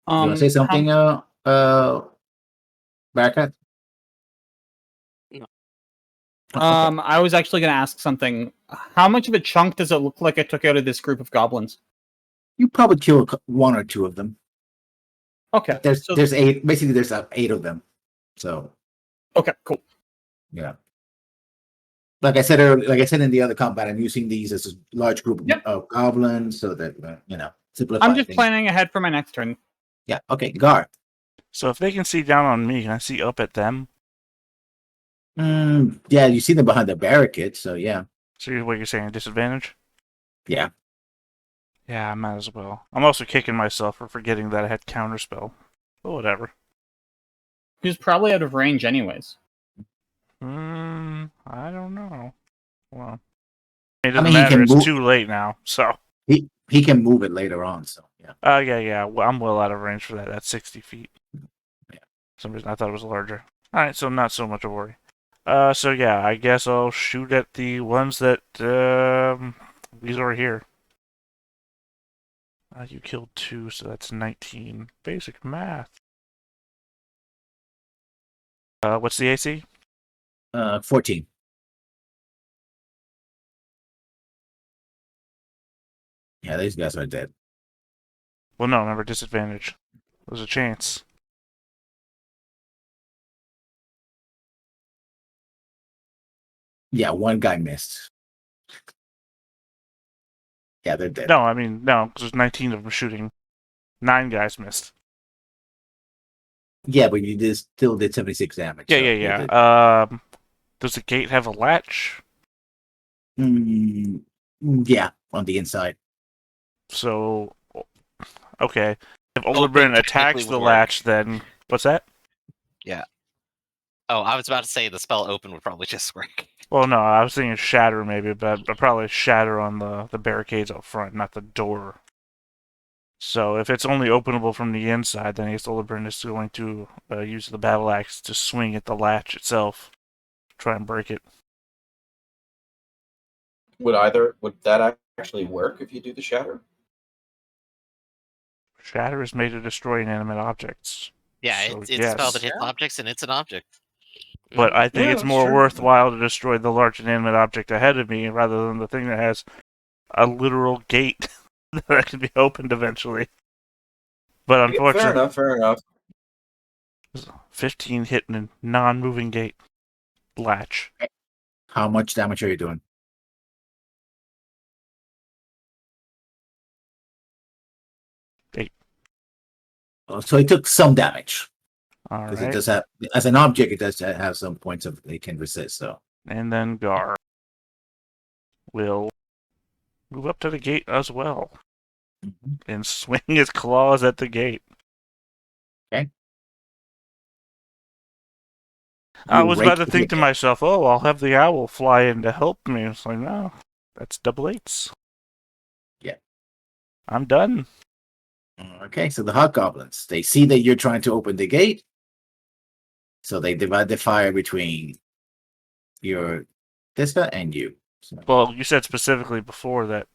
[SPEAKER 1] You want to say something, Baraka?
[SPEAKER 4] No.
[SPEAKER 3] I was actually going to ask something. How much of a chunk does it look like I took out of this group of goblins?
[SPEAKER 1] You probably kill one or two of them.
[SPEAKER 3] Okay.
[SPEAKER 1] There's 8. Basically, there's 8 of them. So
[SPEAKER 3] Okay, cool.
[SPEAKER 1] yeah. Like I said earlier, like I said in the other combat, I'm using these as a large group of goblins so that simplify.
[SPEAKER 3] I'm just
[SPEAKER 1] things.
[SPEAKER 3] planning ahead for my next turn.
[SPEAKER 1] Yeah. Okay. Gar.
[SPEAKER 6] So if they can see down on me, can I see up at them?
[SPEAKER 1] Yeah, you see them behind the barricade, so yeah.
[SPEAKER 6] So what you're saying, a disadvantage?
[SPEAKER 1] Yeah.
[SPEAKER 6] Yeah, I might as well. I'm also kicking myself for forgetting that I had counterspell. But whatever.
[SPEAKER 3] He's probably out of range anyways.
[SPEAKER 6] I don't know. Well, it doesn't
[SPEAKER 1] I mean,
[SPEAKER 6] matter. It's too late now, so.
[SPEAKER 1] He can move it later on, so yeah.
[SPEAKER 6] Yeah. Well, I'm well out of range for that. That's 60 feet.
[SPEAKER 1] Yeah.
[SPEAKER 6] For some reason I thought it was larger. Alright, so not so much a worry. So yeah, I guess I'll shoot at the ones that, these are here. You killed 2, so that's 19. Basic math. What's the AC?
[SPEAKER 1] 14. Yeah, these guys are dead.
[SPEAKER 6] Well, no, remember, disadvantage. There's a chance.
[SPEAKER 1] Yeah, one guy missed. Yeah, they're dead.
[SPEAKER 6] No, I mean, no, because there's 19 of them shooting. 9 guys missed.
[SPEAKER 1] Yeah, but you still did 76 damage.
[SPEAKER 6] Yeah. Does the gate have a latch?
[SPEAKER 1] Yeah, on the inside.
[SPEAKER 6] So, okay. If
[SPEAKER 5] Open
[SPEAKER 6] Olibrin
[SPEAKER 5] technically
[SPEAKER 6] attacks
[SPEAKER 5] would
[SPEAKER 6] the
[SPEAKER 5] work.
[SPEAKER 6] latch, then what's that?
[SPEAKER 5] Oh, I was about to say the spell open would probably just work.
[SPEAKER 6] Well, no, I was thinking shatter maybe, but probably shatter on the barricades out front, not the door. So if it's only openable from the inside, then I guess Olibrin is going to use the battle axe to swing at the latch itself, try and break it.
[SPEAKER 2] Would that actually work if you do the shatter?
[SPEAKER 6] Shatter is made to destroy inanimate objects.
[SPEAKER 5] Yeah,
[SPEAKER 6] So,
[SPEAKER 5] it's a
[SPEAKER 6] yes.
[SPEAKER 5] spell that hits objects, and it's an object.
[SPEAKER 6] But I think
[SPEAKER 2] Yeah,
[SPEAKER 6] it's
[SPEAKER 2] that's
[SPEAKER 6] more
[SPEAKER 2] true.
[SPEAKER 6] worthwhile to destroy the large inanimate object ahead of me rather than the thing that has a literal gate that can be opened eventually. But unfortunately,
[SPEAKER 2] Fair enough.
[SPEAKER 6] 15 hitting a non-moving gate latch.
[SPEAKER 1] How much damage are you doing?
[SPEAKER 6] 8.
[SPEAKER 1] Oh, so it took some damage.
[SPEAKER 6] All
[SPEAKER 1] Because it
[SPEAKER 6] right.
[SPEAKER 1] does have, as an object, it does have some points of it can resist. So
[SPEAKER 6] And then Gar will move up to the gate as well and swing his claws at the gate.
[SPEAKER 1] Okay.
[SPEAKER 6] I
[SPEAKER 1] You
[SPEAKER 6] was
[SPEAKER 1] rake
[SPEAKER 6] about to think to
[SPEAKER 1] the-
[SPEAKER 6] myself, oh, I'll have the owl fly in to help me. It's like, no, that's double 8s.
[SPEAKER 1] Yeah.
[SPEAKER 6] I'm done.
[SPEAKER 1] Okay, so the hobgoblins, they see that you're trying to open the gate, so they divide the fire between this guy and you. So,
[SPEAKER 6] Well, you said specifically before that.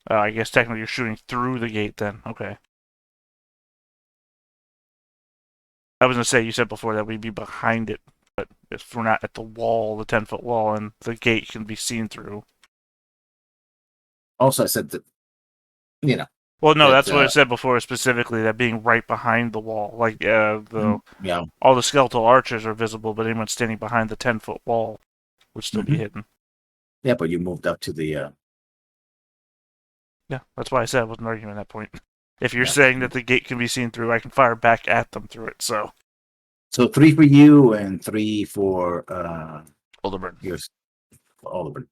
[SPEAKER 6] I guess technically you're shooting through the gate then. Okay. I was going to say, you said before that we'd be behind it, but if we're not at the wall, the 10-foot wall, and the gate can be seen through.
[SPEAKER 1] also, I said that,
[SPEAKER 6] Well, no,
[SPEAKER 1] That,
[SPEAKER 6] that's what I said before, specifically, that being right behind the wall. Like,
[SPEAKER 1] yeah,
[SPEAKER 6] all the skeletal archers are visible, but anyone standing behind the 10-foot wall would still be hidden.
[SPEAKER 1] yeah, but you moved up to the.
[SPEAKER 6] Yeah, that's why I said I wasn't arguing that point. If you're
[SPEAKER 1] Yeah.
[SPEAKER 6] saying that the gate can be seen through, I can fire back at them through it, so.
[SPEAKER 1] So 3 for you and 3 for
[SPEAKER 6] Olibrin.
[SPEAKER 1] yours, Oliver.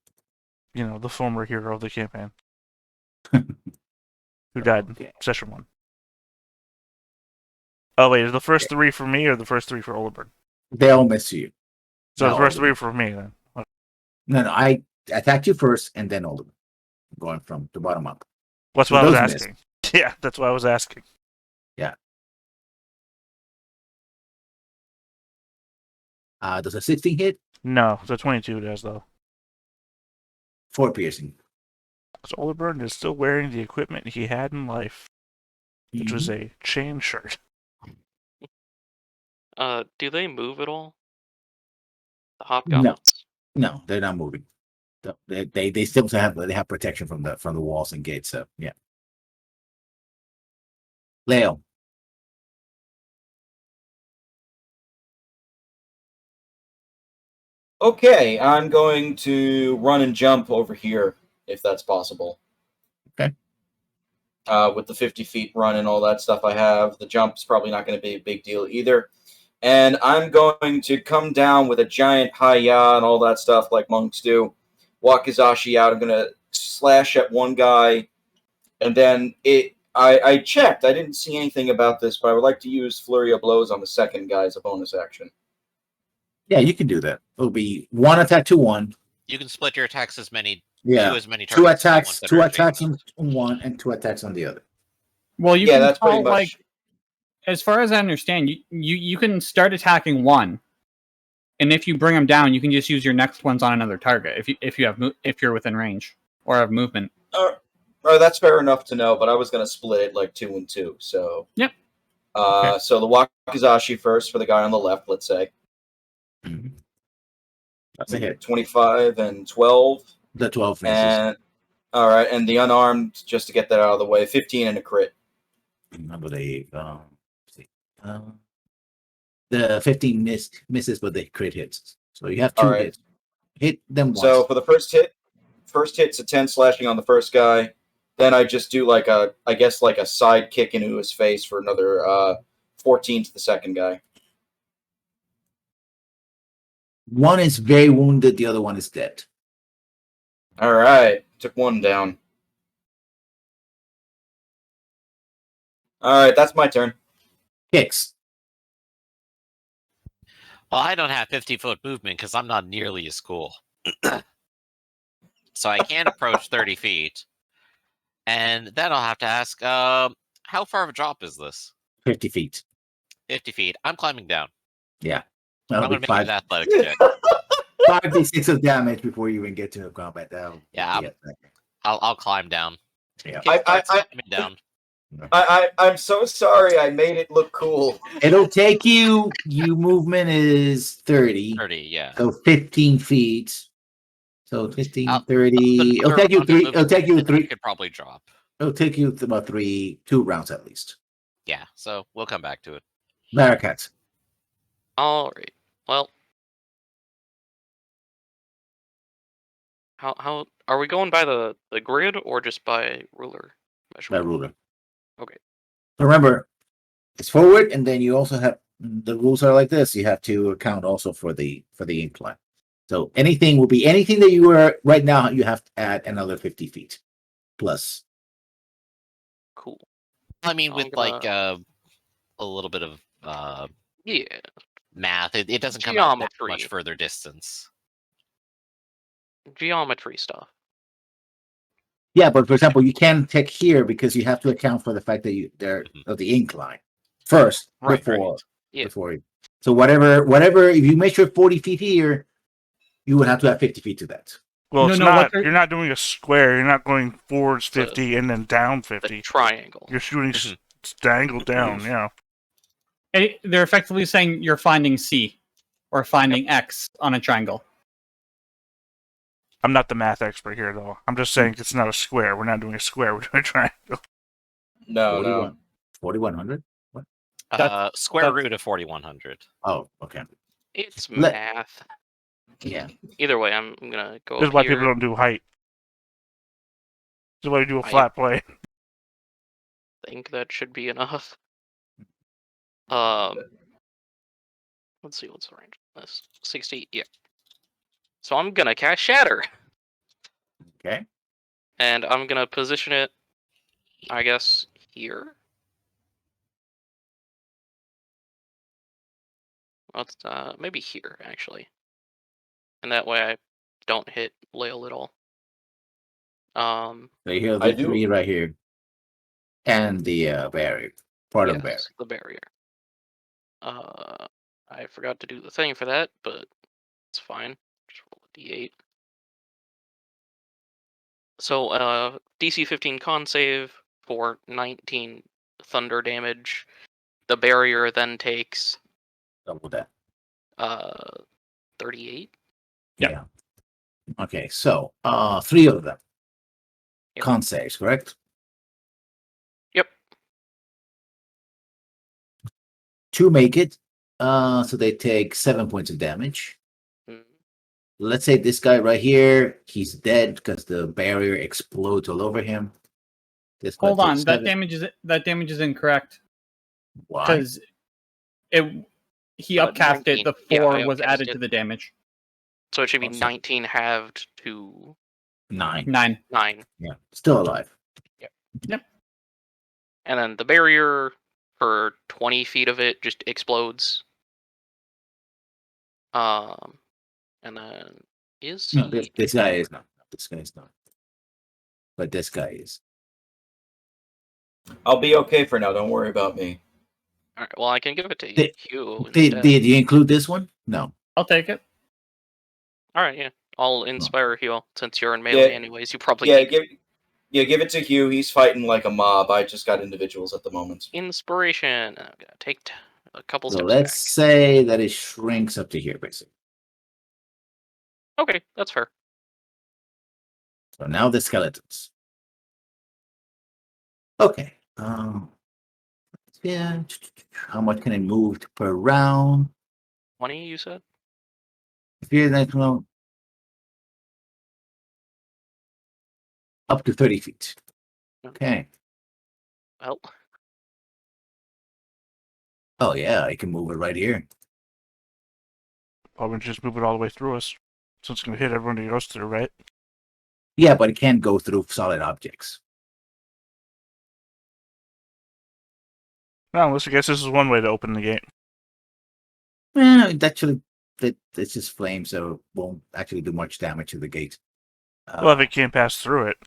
[SPEAKER 6] You know, the former hero of the campaign. Who died in
[SPEAKER 1] Okay.
[SPEAKER 6] session 1. Oh, wait, is the first 3 for me or the first 3 for Olibrin?
[SPEAKER 1] They all miss you.
[SPEAKER 6] So
[SPEAKER 1] No,
[SPEAKER 6] the first
[SPEAKER 1] Oliver.
[SPEAKER 6] 3 for me, then.
[SPEAKER 1] No, I attacked you first and then Oliver, going from the bottom up.
[SPEAKER 6] That's
[SPEAKER 1] So
[SPEAKER 6] what I was
[SPEAKER 1] those miss.
[SPEAKER 6] asking. Yeah, that's what I was asking.
[SPEAKER 1] Does a 16 hit?
[SPEAKER 6] No, the 22 does, though.
[SPEAKER 1] 4 piercing.
[SPEAKER 6] Because Olibrin is still wearing the equipment he had in life. which was a chain shirt.
[SPEAKER 4] Do they move at all? The
[SPEAKER 1] No,
[SPEAKER 4] hobgoblins?
[SPEAKER 1] no, they're not moving. They still have protection from the walls and gates. So yeah. Leo.
[SPEAKER 2] Okay, I'm going to run and jump over here if that's possible.
[SPEAKER 1] Okay.
[SPEAKER 2] With the 50 feet run and all that stuff I have, the jump's probably not going to be a big deal either. And I'm going to come down with a giant hi-ya and all that stuff like monks do. Wakizashi out. I'm going to slash at one guy. And then I checked. I didn't see anything about this, but I would like to use Flurry of Blows on the second guy as a bonus action.
[SPEAKER 1] Yeah, you can do that. It'll be one attack to one.
[SPEAKER 5] You can split your attacks as many.
[SPEAKER 1] Yeah.
[SPEAKER 5] To as many
[SPEAKER 1] Two
[SPEAKER 5] targets as you
[SPEAKER 1] attacks.
[SPEAKER 5] want that
[SPEAKER 1] Two
[SPEAKER 5] are
[SPEAKER 1] attacks
[SPEAKER 5] adjacent.
[SPEAKER 1] on one and two attacks on the other.
[SPEAKER 3] Well, you
[SPEAKER 2] Yeah,
[SPEAKER 3] can
[SPEAKER 2] that's pretty
[SPEAKER 3] call,
[SPEAKER 2] much.
[SPEAKER 3] like, as far as I understand, you can start attacking one, and if you bring them down, you can just use your next ones on another target if you're within range or have movement.
[SPEAKER 2] That's fair enough to know, but I was going to split it like 2 and 2. So
[SPEAKER 3] Yep.
[SPEAKER 1] Okay.
[SPEAKER 2] So the Wakizashi first for the guy on the left, let's say.
[SPEAKER 1] That's a hit.
[SPEAKER 2] 25 and 12.
[SPEAKER 1] The 12 misses.
[SPEAKER 2] And all right, and the unarmed, just to get that out of the way, 15 and a crit.
[SPEAKER 1] I believe. The 15 misses, but the crit hits. So you have two
[SPEAKER 2] All right.
[SPEAKER 1] hits. Hit them once.
[SPEAKER 2] So for the first hit's a 10 slashing on the first guy. Then I just do like a side kick into his face for another 14 to the second guy.
[SPEAKER 1] One is very wounded. The other one is dead.
[SPEAKER 2] All right, took one down. All right, that's my turn.
[SPEAKER 1] Kicks.
[SPEAKER 5] Well, I don't have 50-foot movement because I'm not nearly as cool. So I can't approach 30 feet. And then I'll have to ask, how far of a drop is this?
[SPEAKER 1] 50 feet.
[SPEAKER 5] 50 feet. I'm climbing down.
[SPEAKER 1] Yeah.
[SPEAKER 5] I'm
[SPEAKER 1] That'll
[SPEAKER 5] going
[SPEAKER 1] be
[SPEAKER 5] to make an athletics check.
[SPEAKER 1] 5d6 of damage before you even get to combat.
[SPEAKER 5] Yeah, I'll climb down.
[SPEAKER 1] Yeah.
[SPEAKER 5] Climbing down.
[SPEAKER 2] I'm so sorry I made it look cool.
[SPEAKER 1] It'll take you. Movement is 30.
[SPEAKER 5] 30, yeah.
[SPEAKER 1] So 15 feet. So 15,
[SPEAKER 5] I'll-
[SPEAKER 1] 30. It'll take you three. It'll take you three.
[SPEAKER 5] Could probably drop.
[SPEAKER 1] It'll take you about 2 rounds at least.
[SPEAKER 5] Yeah, so we'll come back to it.
[SPEAKER 1] Maracats.
[SPEAKER 4] All right. Well, how are we going by the grid or just by ruler
[SPEAKER 1] That
[SPEAKER 4] measurement?
[SPEAKER 1] ruler.
[SPEAKER 4] Okay.
[SPEAKER 1] Remember, it's forward, and then you also have the rules are like this. You have to account also for the incline. So anything that you are right now. You have to add another 50 feet plus.
[SPEAKER 4] Cool.
[SPEAKER 5] I mean,
[SPEAKER 4] I'm
[SPEAKER 5] with
[SPEAKER 4] gonna-
[SPEAKER 5] like a little bit of
[SPEAKER 4] Yeah.
[SPEAKER 5] math, it doesn't come out that
[SPEAKER 4] Geometry.
[SPEAKER 5] much further distance.
[SPEAKER 4] Geometry stuff.
[SPEAKER 1] Yeah, but for example, you can't take here because you have to account for the fact that they're of the incline first
[SPEAKER 5] Right,
[SPEAKER 1] before
[SPEAKER 5] right.
[SPEAKER 4] Yeah.
[SPEAKER 1] before. So whatever. If you measure 40 feet here, you would have to have 50 feet to that.
[SPEAKER 6] Well,
[SPEAKER 3] No,
[SPEAKER 6] it's
[SPEAKER 3] no,
[SPEAKER 6] not.
[SPEAKER 3] what they're-
[SPEAKER 6] You're not doing a square. You're not going forwards 50 and then down
[SPEAKER 4] The
[SPEAKER 6] 50.
[SPEAKER 4] triangle.
[SPEAKER 6] You're shooting angled down. Yeah.
[SPEAKER 3] They're effectively saying you're finding C or finding X on a triangle.
[SPEAKER 6] I'm not the math expert here, though. I'm just saying it's not a square. We're not doing a square. We're doing a triangle.
[SPEAKER 2] No,
[SPEAKER 1] 4100.
[SPEAKER 5] Square root of 4100.
[SPEAKER 1] Oh, okay.
[SPEAKER 4] It's
[SPEAKER 1] Let-
[SPEAKER 4] math.
[SPEAKER 1] Yeah.
[SPEAKER 4] Either way, I'm gonna go
[SPEAKER 6] This is
[SPEAKER 4] up
[SPEAKER 6] why
[SPEAKER 4] here.
[SPEAKER 6] people don't do height. This is why you do a
[SPEAKER 4] Height.
[SPEAKER 6] flat play.
[SPEAKER 4] Think that should be enough. Let's see what's the range on this. 60. Yeah. So I'm gonna cast Shatter,
[SPEAKER 1] Okay.
[SPEAKER 4] and I'm gonna position it, I guess, here. Let's maybe here actually, and that way I don't hit Lael at all.
[SPEAKER 1] So you hear
[SPEAKER 2] I
[SPEAKER 1] the
[SPEAKER 2] do.
[SPEAKER 1] 3 right here, and the barrier part of the barrier.
[SPEAKER 4] Yes, the barrier. I forgot to do the thing for that, but it's fine. Just roll a d8. So, DC 15 con save for 19 thunder damage. The barrier then takes
[SPEAKER 1] Double that.
[SPEAKER 4] 38.
[SPEAKER 1] Yeah. Okay, so 3 of them.
[SPEAKER 4] Yep.
[SPEAKER 1] Con saves, correct?
[SPEAKER 4] Yep.
[SPEAKER 1] 2 make it. So they take 7 points of damage.
[SPEAKER 4] Mm.
[SPEAKER 1] Let's say this guy right here, he's dead because the barrier explodes all over him. This guy
[SPEAKER 3] Hold
[SPEAKER 1] takes
[SPEAKER 3] on, that
[SPEAKER 1] 7.
[SPEAKER 3] damage is incorrect
[SPEAKER 1] Why?
[SPEAKER 3] because he upcasted
[SPEAKER 4] 19.
[SPEAKER 3] the
[SPEAKER 4] Yeah,
[SPEAKER 3] 4
[SPEAKER 4] I
[SPEAKER 3] was added
[SPEAKER 4] upcasted.
[SPEAKER 3] to the damage.
[SPEAKER 4] So it should be
[SPEAKER 1] Awesome.
[SPEAKER 4] 19 halved to
[SPEAKER 1] 9.
[SPEAKER 3] 9.
[SPEAKER 4] 9.
[SPEAKER 1] Yeah, still alive.
[SPEAKER 4] And then the barrier for 20 feet of it just explodes. And then is
[SPEAKER 1] No,
[SPEAKER 4] he?
[SPEAKER 1] this guy is not. This guy is not. But this guy is.
[SPEAKER 2] I'll be okay for now. Don't worry about me.
[SPEAKER 4] All right, well, I can give it to
[SPEAKER 1] Did-
[SPEAKER 4] Hugh
[SPEAKER 1] Did,
[SPEAKER 4] instead.
[SPEAKER 1] did you include this one? No.
[SPEAKER 3] I'll take it.
[SPEAKER 4] All right, yeah. I'll inspire Hugh since you're in melee
[SPEAKER 2] Yeah,
[SPEAKER 4] anyways. You probably
[SPEAKER 2] Yeah,
[SPEAKER 4] need
[SPEAKER 2] give it to Hugh. He's fighting like a mob. I just got individuals at the moment.
[SPEAKER 4] inspiration. I'm gonna take a couple
[SPEAKER 1] So
[SPEAKER 4] steps
[SPEAKER 1] let's
[SPEAKER 4] back.
[SPEAKER 1] say that it shrinks up to here, basically.
[SPEAKER 4] Okay, that's fair.
[SPEAKER 1] So now the skeletons. Okay. Yeah. How much can it move per round?
[SPEAKER 4] 20, you said?
[SPEAKER 1] If you're next one, up to 30 feet. Okay.
[SPEAKER 4] Well,
[SPEAKER 1] Oh yeah, I can move it right here.
[SPEAKER 6] Probably just move it all the way through us. So it's going to hit everyone it goes through, right?
[SPEAKER 1] Yeah, but it can't go through solid objects.
[SPEAKER 6] No, unless I guess this is one way to open the gate.
[SPEAKER 1] Actually, it's just flame, so it won't actually do much damage to the gate.
[SPEAKER 6] Well, if it can't pass through it,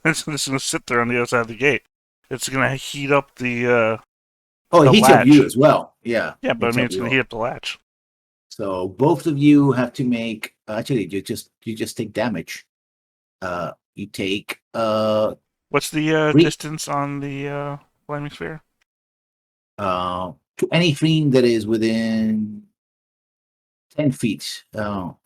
[SPEAKER 6] it's going to sit there on the other side of the gate. It's going to heat up the
[SPEAKER 1] oh, it
[SPEAKER 6] the
[SPEAKER 1] heats up you
[SPEAKER 6] latch.
[SPEAKER 1] as well. Yeah.
[SPEAKER 6] Yeah, but I
[SPEAKER 1] heats
[SPEAKER 6] mean,
[SPEAKER 1] up
[SPEAKER 6] it's
[SPEAKER 1] you
[SPEAKER 6] going
[SPEAKER 1] all.
[SPEAKER 6] to heat up the latch.
[SPEAKER 1] So both of you have to make. Actually, you just take damage. You take
[SPEAKER 6] What's the
[SPEAKER 1] Re-
[SPEAKER 6] distance on the flaming sphere?
[SPEAKER 1] to anything that is within 10 feet.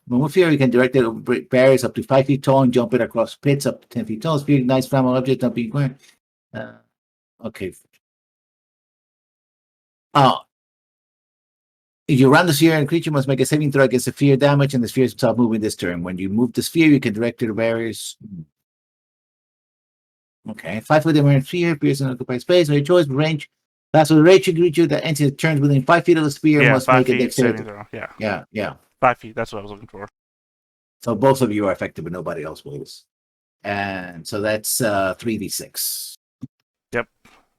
[SPEAKER 1] With fear, you can direct it barriers up to 5 feet tall and jump it across pits up to 10 feet tall. Spear ignites flammable objects not being clear. Okay. If you run the sphere, and creature must make a saving throw against the sphere damage, and the sphere stops moving this turn. When you move the sphere, you can direct it to barriers. Okay, 5 foot in sphere appears in occupied space. No choice, range. That's a raging creature that enters turns within 5 feet of the sphere
[SPEAKER 6] Yeah,
[SPEAKER 1] must
[SPEAKER 6] 5
[SPEAKER 1] make a
[SPEAKER 6] feet
[SPEAKER 1] dexterity.
[SPEAKER 6] saving throw. Yeah,
[SPEAKER 1] Yeah.
[SPEAKER 6] 5 feet. That's what I was looking for.
[SPEAKER 1] So both of you are affected, but nobody else will. And so that's 3d6.
[SPEAKER 6] Yep.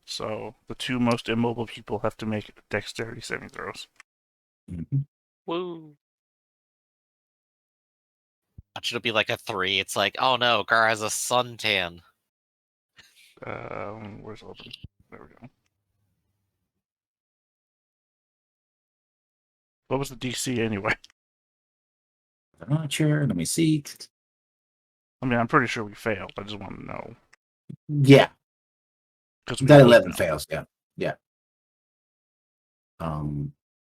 [SPEAKER 6] So the 2 most immobile people have to make dexterity saving throws.
[SPEAKER 1] Mhm.
[SPEAKER 4] woo.
[SPEAKER 5] It'll be like a 3. It's like, oh no, Gar has a suntan.
[SPEAKER 6] Where's open? There we go. What was the DC anyway?
[SPEAKER 1] I'm not sure. Let me see.
[SPEAKER 6] I mean, I'm pretty sure we failed. I just want to know.
[SPEAKER 1] Yeah,
[SPEAKER 6] Because
[SPEAKER 1] that 11 fails. Yeah.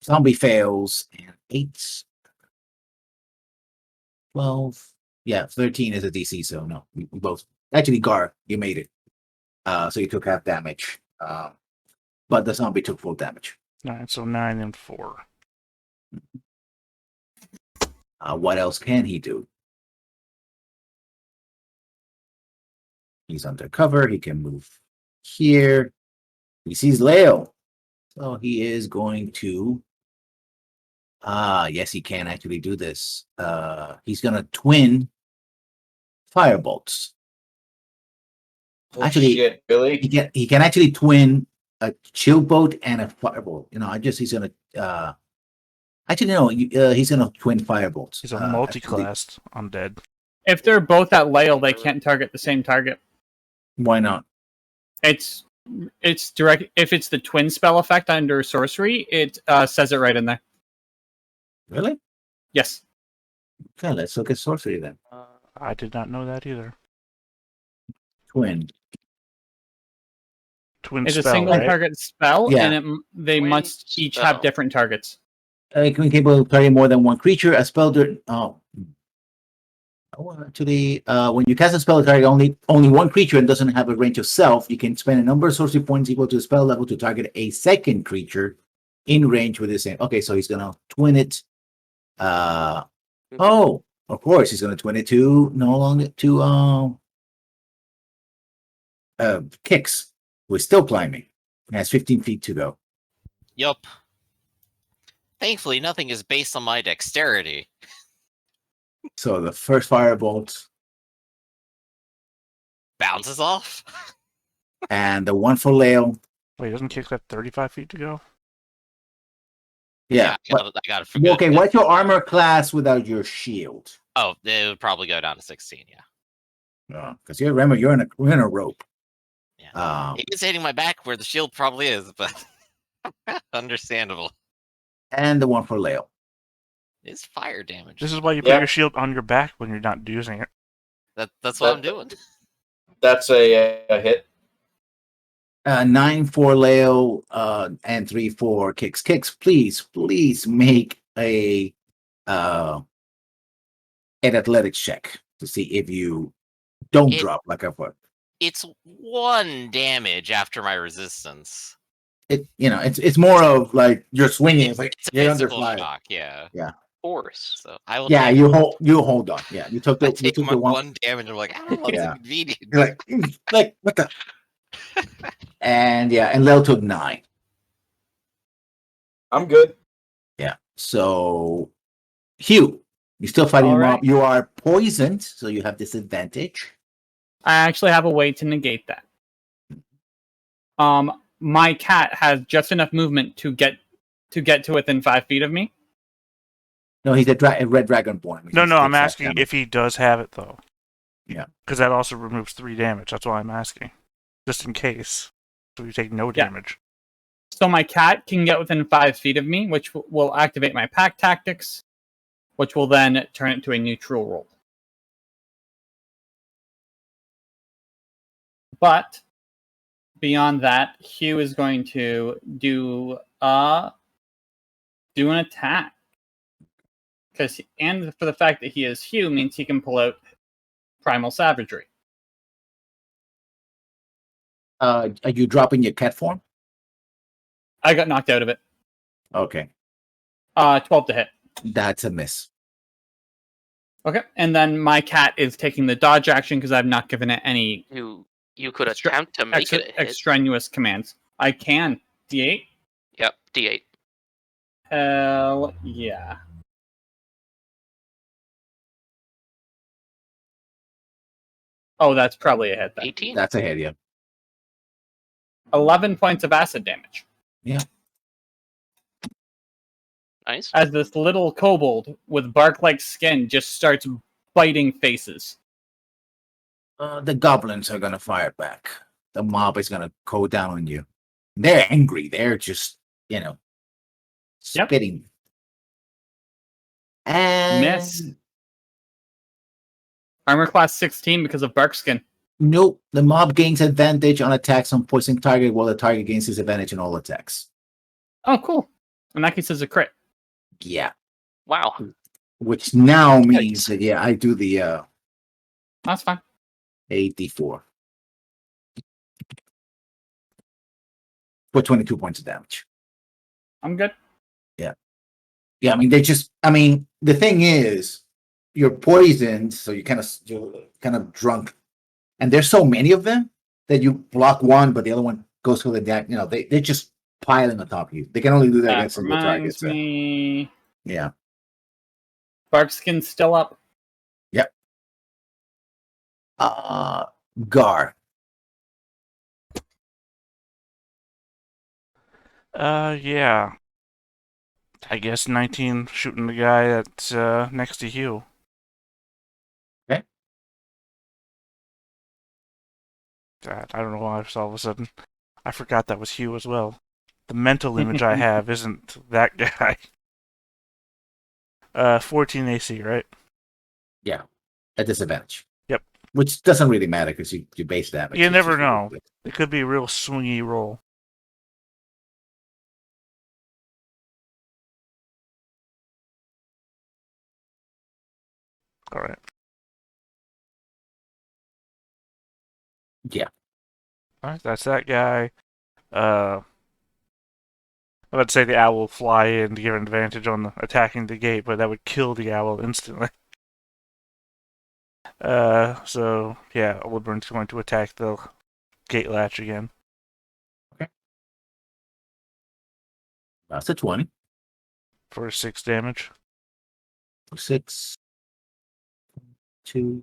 [SPEAKER 1] Zombie fails and 8. 12. Yeah, 13 is a DC, so no, we both. Actually, Gar, you made it. So you took half damage. But the zombie took full damage.
[SPEAKER 6] 9, so 9 and 4.
[SPEAKER 1] What else can he do? He's undercover. He can move here. He sees Leo. So he is going to. Yes, he can actually do this. He's going to twin firebolts.
[SPEAKER 2] Holy
[SPEAKER 1] Actually,
[SPEAKER 2] shit, really?
[SPEAKER 1] He can actually twin a chill bolt and a firebolt. He's going to. Actually, no. He's going to twin firebolts.
[SPEAKER 6] He's a multi-classed undead.
[SPEAKER 3] If they're both at Lael, they can't target the same target.
[SPEAKER 1] Why not?
[SPEAKER 3] It's direct. If it's the twin spell effect under sorcery, it says it right in there.
[SPEAKER 1] Really?
[SPEAKER 3] Yes.
[SPEAKER 1] Okay, let's look at sorcery then.
[SPEAKER 6] I did not know that either.
[SPEAKER 1] Twin.
[SPEAKER 6] Twin
[SPEAKER 3] It's a
[SPEAKER 6] spell,
[SPEAKER 3] single
[SPEAKER 6] right?
[SPEAKER 3] target spell,
[SPEAKER 1] Yeah.
[SPEAKER 3] and they
[SPEAKER 4] Twin
[SPEAKER 3] must each
[SPEAKER 4] spell.
[SPEAKER 3] have different targets.
[SPEAKER 1] It can be capable of targeting more than one creature. A spell actually, when you cast a spell target only one creature and doesn't have a range of self, you can spend a number of sorcery points equal to the spell level to target a second creature in range with the same. Okay, so he's gonna twin it. Oh, of course, he's gonna twin it to Kicks, who is still climbing. He has 15 feet to go.
[SPEAKER 5] Yup. Thankfully, nothing is based on my dexterity.
[SPEAKER 1] So the first firebolt
[SPEAKER 5] Bounces off.
[SPEAKER 1] and the one for Lael.
[SPEAKER 6] Wait, doesn't Kix have 35 feet to go?
[SPEAKER 1] Yeah.
[SPEAKER 5] I got it for good.
[SPEAKER 1] Okay, what's your armor class without your shield?
[SPEAKER 5] Oh, it would probably go down to 16, yeah.
[SPEAKER 1] Because you remember you're in a rope.
[SPEAKER 5] Yeah. It is hitting my back where the shield probably is, but understandable.
[SPEAKER 1] And the one for Lael.
[SPEAKER 5] It's fire damage.
[SPEAKER 6] This is why you put
[SPEAKER 2] Yeah.
[SPEAKER 6] your shield on your back when you're not using it.
[SPEAKER 5] That's what I'm doing.
[SPEAKER 2] That's a hit.
[SPEAKER 1] 9 for Lael, and 3 for Kicks. Kicks, please make an athletics check to see if you don't drop like a foot.
[SPEAKER 5] It's 1 damage after my resistance.
[SPEAKER 1] It's more of like you're swinging. It's like
[SPEAKER 5] It's a
[SPEAKER 1] you're under
[SPEAKER 5] physical
[SPEAKER 1] fire.
[SPEAKER 5] shock, yeah.
[SPEAKER 4] Force.
[SPEAKER 5] So I will.
[SPEAKER 1] Yeah,
[SPEAKER 5] take,
[SPEAKER 1] you hold on. Yeah, you took
[SPEAKER 5] I
[SPEAKER 1] the
[SPEAKER 5] take my
[SPEAKER 1] one.
[SPEAKER 5] 1 damage. I'm like, I don't know, it's
[SPEAKER 1] Yeah.
[SPEAKER 5] inconvenient.
[SPEAKER 1] You're like what the? And Lael took 9.
[SPEAKER 2] I'm good.
[SPEAKER 1] Yeah. So, Hugh, you're still fighting
[SPEAKER 3] All
[SPEAKER 1] him
[SPEAKER 3] right.
[SPEAKER 1] up. You are poisoned, so you have disadvantage.
[SPEAKER 3] I actually have a way to negate that. My cat has just enough movement to get to within 5 feet of me.
[SPEAKER 1] No, he's a red dragonborn. which
[SPEAKER 6] No,
[SPEAKER 1] is
[SPEAKER 6] I'm
[SPEAKER 1] 6 half
[SPEAKER 6] asking
[SPEAKER 1] damage.
[SPEAKER 6] if he does have it, though.
[SPEAKER 1] Yeah.
[SPEAKER 6] Because that also removes 3 damage. That's why I'm asking. Just in case. So you take no
[SPEAKER 3] Yeah.
[SPEAKER 6] damage.
[SPEAKER 3] So my cat can get within 5 feet of me, which will activate my pack tactics, which will then turn it to a neutral roll. But beyond that, Hugh is going to do an attack. And for the fact that he is Hugh means he can pull out Primal Savagery.
[SPEAKER 1] Are you dropping your cat form?
[SPEAKER 3] I got knocked out of it.
[SPEAKER 1] Okay,
[SPEAKER 3] 12 to hit.
[SPEAKER 1] that's a miss.
[SPEAKER 3] Okay, and then my cat is taking the dodge action because I've not given it any
[SPEAKER 4] You could
[SPEAKER 3] Extra-
[SPEAKER 4] attempt to make it a hit.
[SPEAKER 3] extraneous commands. I can. D8?
[SPEAKER 4] Yep, D8.
[SPEAKER 3] Hell yeah. Oh, that's probably a hit then.
[SPEAKER 4] 18.
[SPEAKER 1] That's a hit, yeah.
[SPEAKER 3] 11 points of acid damage.
[SPEAKER 4] Nice.
[SPEAKER 3] As this little kobold with bark-like skin just starts biting faces.
[SPEAKER 1] The goblins are gonna fire back. The mob is gonna go down on you. They're angry. They're just,
[SPEAKER 3] Yep.
[SPEAKER 1] spitting. And
[SPEAKER 3] Miss. Armor class 16 because of bark skin.
[SPEAKER 1] nope. The mob gains advantage on attacks on poison target, while the target gains disadvantage on all attacks.
[SPEAKER 3] Oh, cool. In that case, it's a crit.
[SPEAKER 1] Yeah,
[SPEAKER 4] Wow.
[SPEAKER 1] which now means that I do the
[SPEAKER 3] That's fine.
[SPEAKER 1] 8d4 for 22 points of damage.
[SPEAKER 3] I'm good.
[SPEAKER 1] Yeah, I mean the thing is, you're poisoned, so you're kind of drunk, and there's so many of them that you block one, but the other one goes through the deck. They're just piling on top of you. They can only do that
[SPEAKER 3] That
[SPEAKER 1] against single targets.
[SPEAKER 3] reminds me.
[SPEAKER 1] Yeah.
[SPEAKER 3] Bark skin's still up.
[SPEAKER 1] Gar.
[SPEAKER 6] Yeah. I guess 19 shooting the guy that's next to Hugh.
[SPEAKER 1] Okay.
[SPEAKER 6] God, I don't know why all of a sudden. I forgot that was Hugh as well. The mental image I have isn't that guy. 14 AC, right?
[SPEAKER 1] Yeah. At disadvantage.
[SPEAKER 6] Yep.
[SPEAKER 1] which doesn't really matter because you base damage.
[SPEAKER 6] You
[SPEAKER 1] It's
[SPEAKER 6] never
[SPEAKER 1] just really
[SPEAKER 6] know.
[SPEAKER 1] quick.
[SPEAKER 6] It could be a real swingy roll. All right.
[SPEAKER 1] Yeah.
[SPEAKER 6] All right, that's that guy. I would say the owl will fly in to give an advantage on attacking the gate, but that would kill the owl instantly. So yeah, Woodburn's going to attack the gate latch again.
[SPEAKER 1] That's a 20
[SPEAKER 6] For 6 damage.
[SPEAKER 1] 6, 2.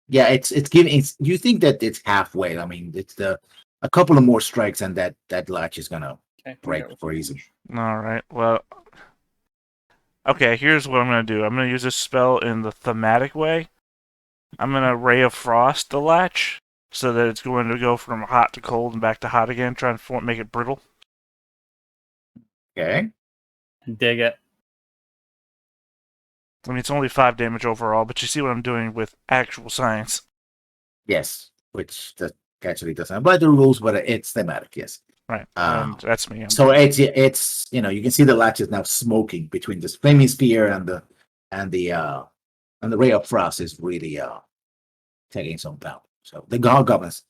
[SPEAKER 1] Yeah, it's giving. You think that it's halfway? I mean, it's a couple of more strikes, and that latch is gonna
[SPEAKER 3] Okay,
[SPEAKER 1] break
[SPEAKER 3] here.
[SPEAKER 1] for easy.
[SPEAKER 6] All right. Well, okay. Here's what I'm gonna do. I'm gonna use this spell in the thematic way. I'm gonna Ray of Frost the latch, so that it's going to go from hot to cold and back to hot again, trying to make it brittle.
[SPEAKER 1] Okay.
[SPEAKER 3] Dig it.
[SPEAKER 6] I mean, it's only 5 damage overall, but you see what I'm doing with actual science.
[SPEAKER 1] Yes, which that actually doesn't apply the rules, but it's thematic. Yes.
[SPEAKER 6] Right.
[SPEAKER 1] Um,
[SPEAKER 6] And that's me.
[SPEAKER 1] So it's you can see the latch is now smoking between this flaming spear and the ray of frost is really taking some power. So the hobgoblins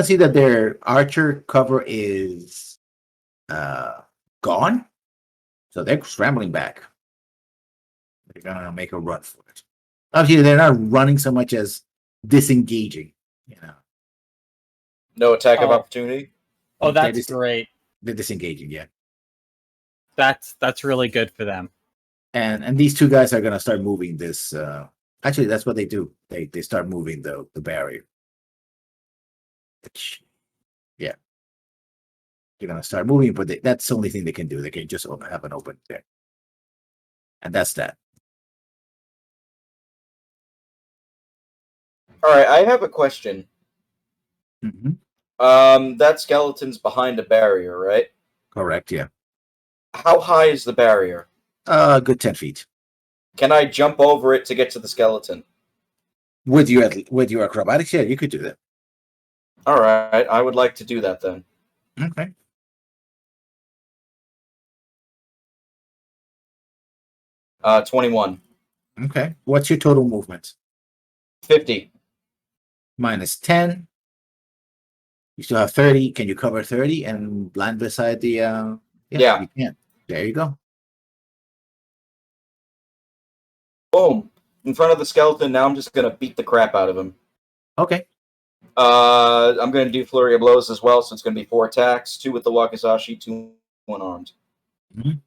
[SPEAKER 1] see that their archer cover is gone, so they're scrambling back. They're gonna make a run for it. Obviously, they're not running so much as disengaging.
[SPEAKER 2] No attack of
[SPEAKER 3] Oh.
[SPEAKER 2] opportunity.
[SPEAKER 3] Oh,
[SPEAKER 1] They're
[SPEAKER 3] that's great.
[SPEAKER 1] They're disengaging, yeah.
[SPEAKER 3] That's really good for them.
[SPEAKER 1] And these two guys are gonna start moving this. Actually, that's what they do. They start moving the barrier. Yeah, they're gonna start moving, but that's the only thing they can do. They can just have an open there, and that's that.
[SPEAKER 2] All right, I have a question.
[SPEAKER 1] Mm-hmm.
[SPEAKER 2] That skeleton's behind a barrier, right?
[SPEAKER 1] Correct. Yeah.
[SPEAKER 2] How high is the barrier?
[SPEAKER 1] Good 10 feet
[SPEAKER 2] Can I jump over it to get to the skeleton?
[SPEAKER 1] with your acrobatics. Yeah, you could do that.
[SPEAKER 2] All right, I would like to do that then.
[SPEAKER 1] Okay.
[SPEAKER 2] Uh, 21.
[SPEAKER 1] Okay. What's your total movement?
[SPEAKER 2] 50.
[SPEAKER 1] Minus 10. You still have 30. Can you cover 30 and land beside the?
[SPEAKER 2] Yeah.
[SPEAKER 1] You can. There you go.
[SPEAKER 2] Boom. In front of the skeleton, now I'm just going to beat the crap out of him.
[SPEAKER 1] Okay.
[SPEAKER 2] I'm going to do Flurry of Blows as well, so it's going to be 4 attacks, 2 with the Wakizashi, 2 one-armed.
[SPEAKER 1] Mhm.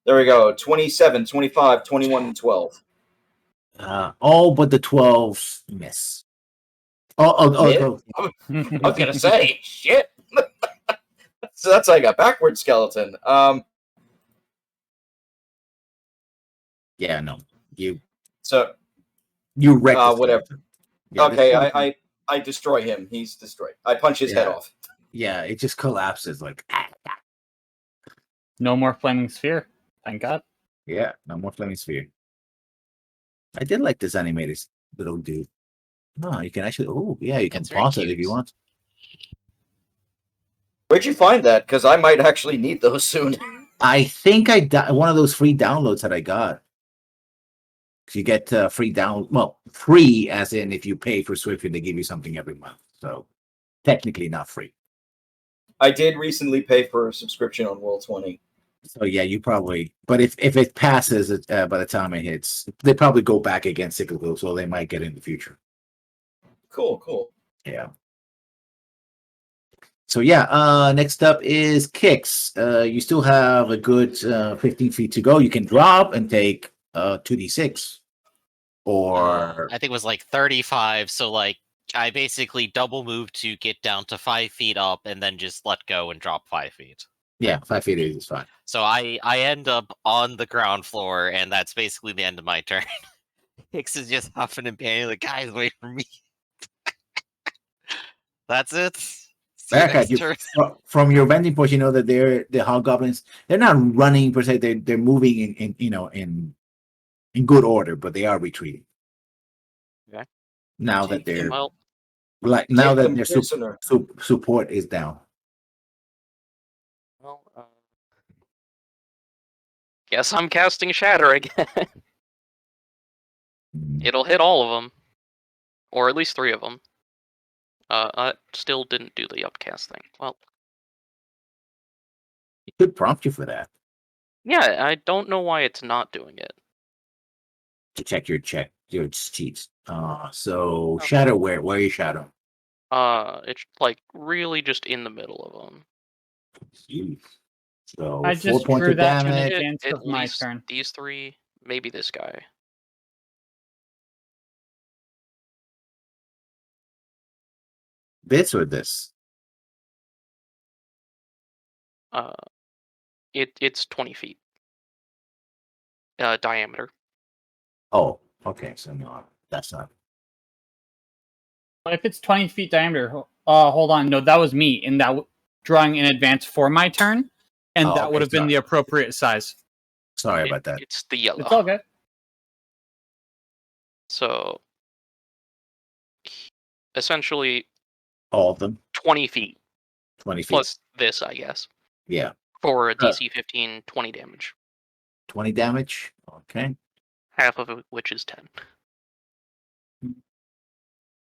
[SPEAKER 2] There we go. 27, 25, 21, and 12.
[SPEAKER 1] All but the 12 miss.
[SPEAKER 2] Miss?
[SPEAKER 1] Oh.
[SPEAKER 2] I was going to say, shit. So that's like a backward skeleton.
[SPEAKER 1] Yeah, no. You
[SPEAKER 2] whatever.
[SPEAKER 1] wreck the skeleton. Yeah,
[SPEAKER 2] Okay,
[SPEAKER 1] the skeleton-
[SPEAKER 2] I destroy him. He's destroyed. I punch his head
[SPEAKER 1] Yeah.
[SPEAKER 2] off.
[SPEAKER 1] Yeah, it just collapses like.
[SPEAKER 3] No more flaming sphere. Thank God.
[SPEAKER 1] Yeah, no more flaming sphere. I did like this animated little dude. No, you can actually. Oh, yeah, you can
[SPEAKER 5] It's very
[SPEAKER 1] pause it if
[SPEAKER 5] cute.
[SPEAKER 1] you want.
[SPEAKER 2] Where'd you find that? Because I might actually need those soon.
[SPEAKER 1] I think one of those free downloads that I got. You get free free as in if you pay for Swift, they give you something every month. So technically not free.
[SPEAKER 2] I did recently pay for a subscription on Roll20.
[SPEAKER 1] So yeah, you probably. But if it passes by the time it hits, they probably go back again cyclical, so they might get in the future.
[SPEAKER 2] Cool.
[SPEAKER 1] Yeah. So yeah, next up is kicks. You still have a good 15 feet to go. You can drop and take 2d6, or
[SPEAKER 5] I think it was like 35. So like I basically double move to get down to 5 feet up, and then just let go and drop 5 feet.
[SPEAKER 1] yeah, 5 feet is fine.
[SPEAKER 5] So I end up on the ground floor, and that's basically the end of my turn. Hicks is just huffing and panting, like, guys, wait for me. That's it. See you
[SPEAKER 1] Back at
[SPEAKER 5] next
[SPEAKER 1] you.
[SPEAKER 5] turn.
[SPEAKER 1] From your vantage point, you know that the hobgoblins. They're not running per se. They're moving in in good order, but they are retreating.
[SPEAKER 4] Okay.
[SPEAKER 1] Now that
[SPEAKER 2] Take
[SPEAKER 1] they're
[SPEAKER 4] Well,
[SPEAKER 1] now
[SPEAKER 2] Take
[SPEAKER 1] that
[SPEAKER 2] them
[SPEAKER 1] their
[SPEAKER 2] prisoner.
[SPEAKER 1] support is down.
[SPEAKER 4] well, guess I'm casting Shatter again. It'll hit all of them, or at least 3 of them. I still didn't do the upcast thing. Well,
[SPEAKER 1] It could prompt you for that
[SPEAKER 4] yeah, I don't know why it's not doing it.
[SPEAKER 1] to check your cheats. So shadow, where are you shadow?
[SPEAKER 4] It's like really just in the middle of them.
[SPEAKER 1] So
[SPEAKER 3] I
[SPEAKER 1] 4
[SPEAKER 3] just
[SPEAKER 1] points
[SPEAKER 3] drew
[SPEAKER 1] of
[SPEAKER 3] that in
[SPEAKER 1] damage.
[SPEAKER 3] advance
[SPEAKER 4] At
[SPEAKER 3] of my
[SPEAKER 4] least
[SPEAKER 3] turn.
[SPEAKER 4] these 3, maybe this guy.
[SPEAKER 1] This or this?
[SPEAKER 4] It's 20 feet diameter.
[SPEAKER 1] Oh, okay. So no, that's not.
[SPEAKER 3] If it's 20 feet diameter, hold on. No, that was me in that drawing in advance for my turn, and
[SPEAKER 1] Oh,
[SPEAKER 3] that
[SPEAKER 1] okay,
[SPEAKER 3] would have been
[SPEAKER 1] sorry.
[SPEAKER 3] the appropriate size.
[SPEAKER 1] Sorry about that.
[SPEAKER 4] It's the yellow.
[SPEAKER 3] It's all good.
[SPEAKER 4] So essentially
[SPEAKER 1] All of them.
[SPEAKER 4] 20 feet
[SPEAKER 1] 20 feet.
[SPEAKER 4] plus this, I guess,
[SPEAKER 1] Yeah.
[SPEAKER 4] for a DC 15, 20 damage.
[SPEAKER 1] 20 damage. Okay.
[SPEAKER 4] Half of it, which is 10.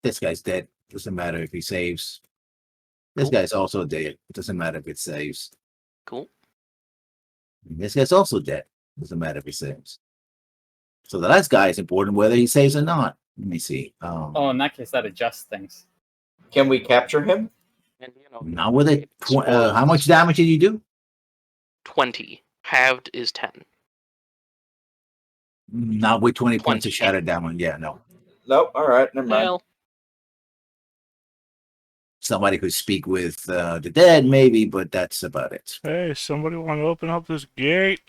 [SPEAKER 1] This guy's dead. Doesn't matter if he saves. This
[SPEAKER 4] Cool.
[SPEAKER 1] guy's also dead. It doesn't matter if it saves.
[SPEAKER 4] Cool.
[SPEAKER 1] And this guy's also dead. Doesn't matter if he saves. So the last guy is important whether he saves or not. Let me see.
[SPEAKER 3] Oh, in that case, that adjusts things.
[SPEAKER 2] Can we capture him?
[SPEAKER 4] And you know,
[SPEAKER 1] Now with it,
[SPEAKER 4] spoils.
[SPEAKER 1] how much damage did you do?
[SPEAKER 4] 20. Halved is 10.
[SPEAKER 1] Not with 20 points
[SPEAKER 4] 20.
[SPEAKER 1] of shattered damage. Yeah, no.
[SPEAKER 2] Nope. All right. Never mind.
[SPEAKER 4] Well,
[SPEAKER 1] Somebody could speak with the dead, maybe, but that's about it.
[SPEAKER 6] Hey, somebody want to open up this gate?